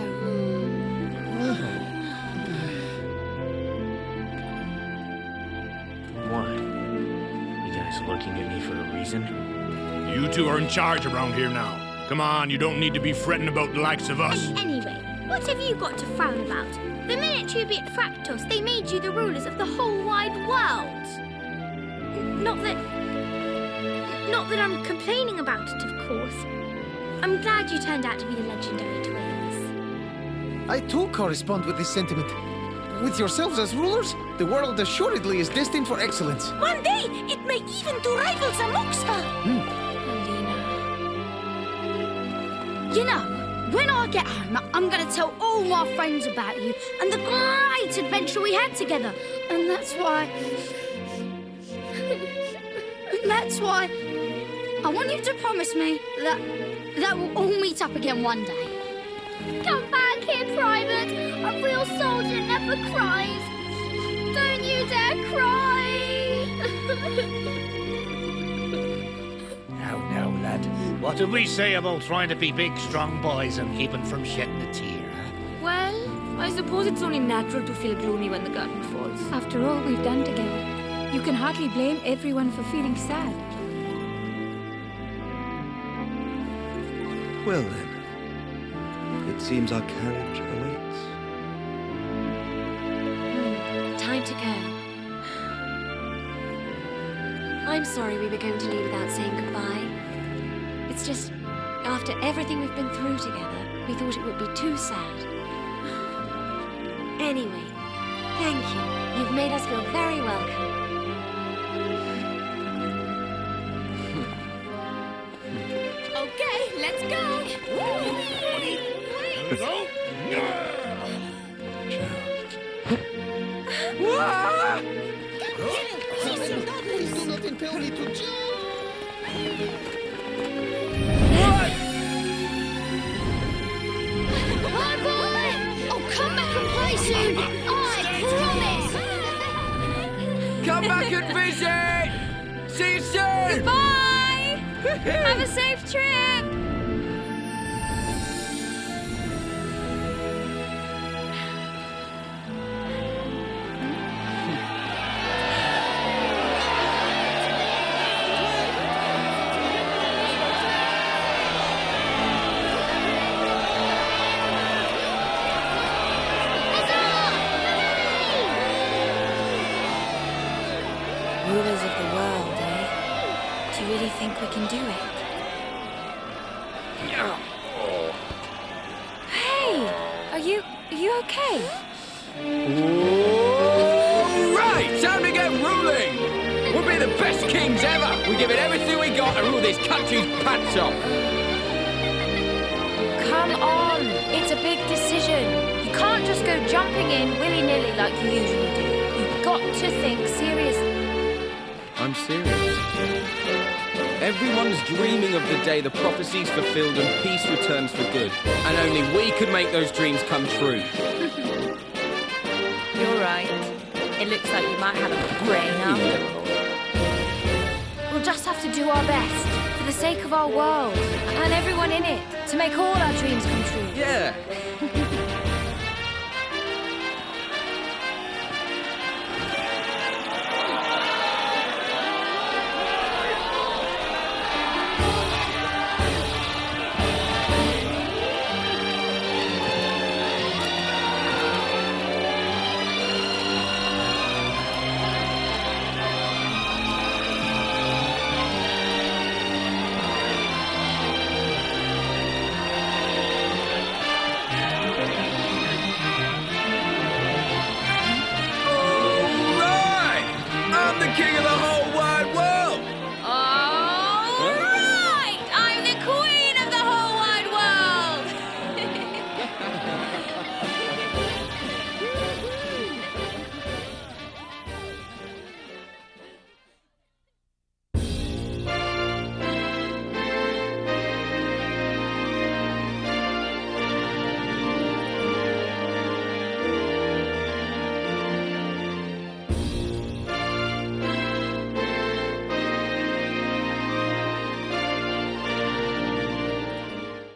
Why? You guys looking at me for a reason? You two are in charge around here now. Come on, you don't need to be fretting about the likes of us. Anyway, what have you got to frown about? The minute you beat Fractos, they made you the rulers of the whole wide world. Not that I'm complaining about it, of course. I'm glad you turned out to be the legendary twins. I too correspond with this sentiment. With yourselves as rulers, the world assuredly is destined for excellence. One day, it may even do rivals amongst us. You know, when I get home, I'm going to tell all my friends about you and the great adventure we had together. And that's why I want you to promise me that we'll all meet up again one day. Come back here, Private. A real soldier never cries. Don't you dare cry. Now, lad. What did we say about trying to be big, strong boys and keeping from shedding a tear, huh? Well, I suppose it's only natural to feel gloomy when the curtain falls. After all we've done together, you can hardly blame everyone for feeling sad. Well then, it seems our carriage awaits. Time to go. I'm sorry we were going to leave without saying goodbye. It's just, after everything we've been through together, we thought it would be too sad. Anyway, thank you. You've made us feel very welcome. Okay, let's go. Please do not impel me to jump! Bye, boy! Oh, come back and play soon! I promise! Come back and visit! See you soon! Goodbye! Have a safe trip! Rulers of the world, eh? Do you really think we can do it? Hey! Are you okay? Right, time to get ruling! We'll be the best kings ever! We give it everything we got and rule this country's pants off! Come on! It's a big decision. You can't just go jumping in willy-nilly like you usually do. You've got to think seriously. I'm serious. Everyone's dreaming of the day the prophecy's fulfilled and peace returns for good. And only we could make those dreams come true. You're right. It looks like you might have a brain after all. We'll just have to do our best, for the sake of our world, and everyone in it, to make all our dreams come true. Yeah,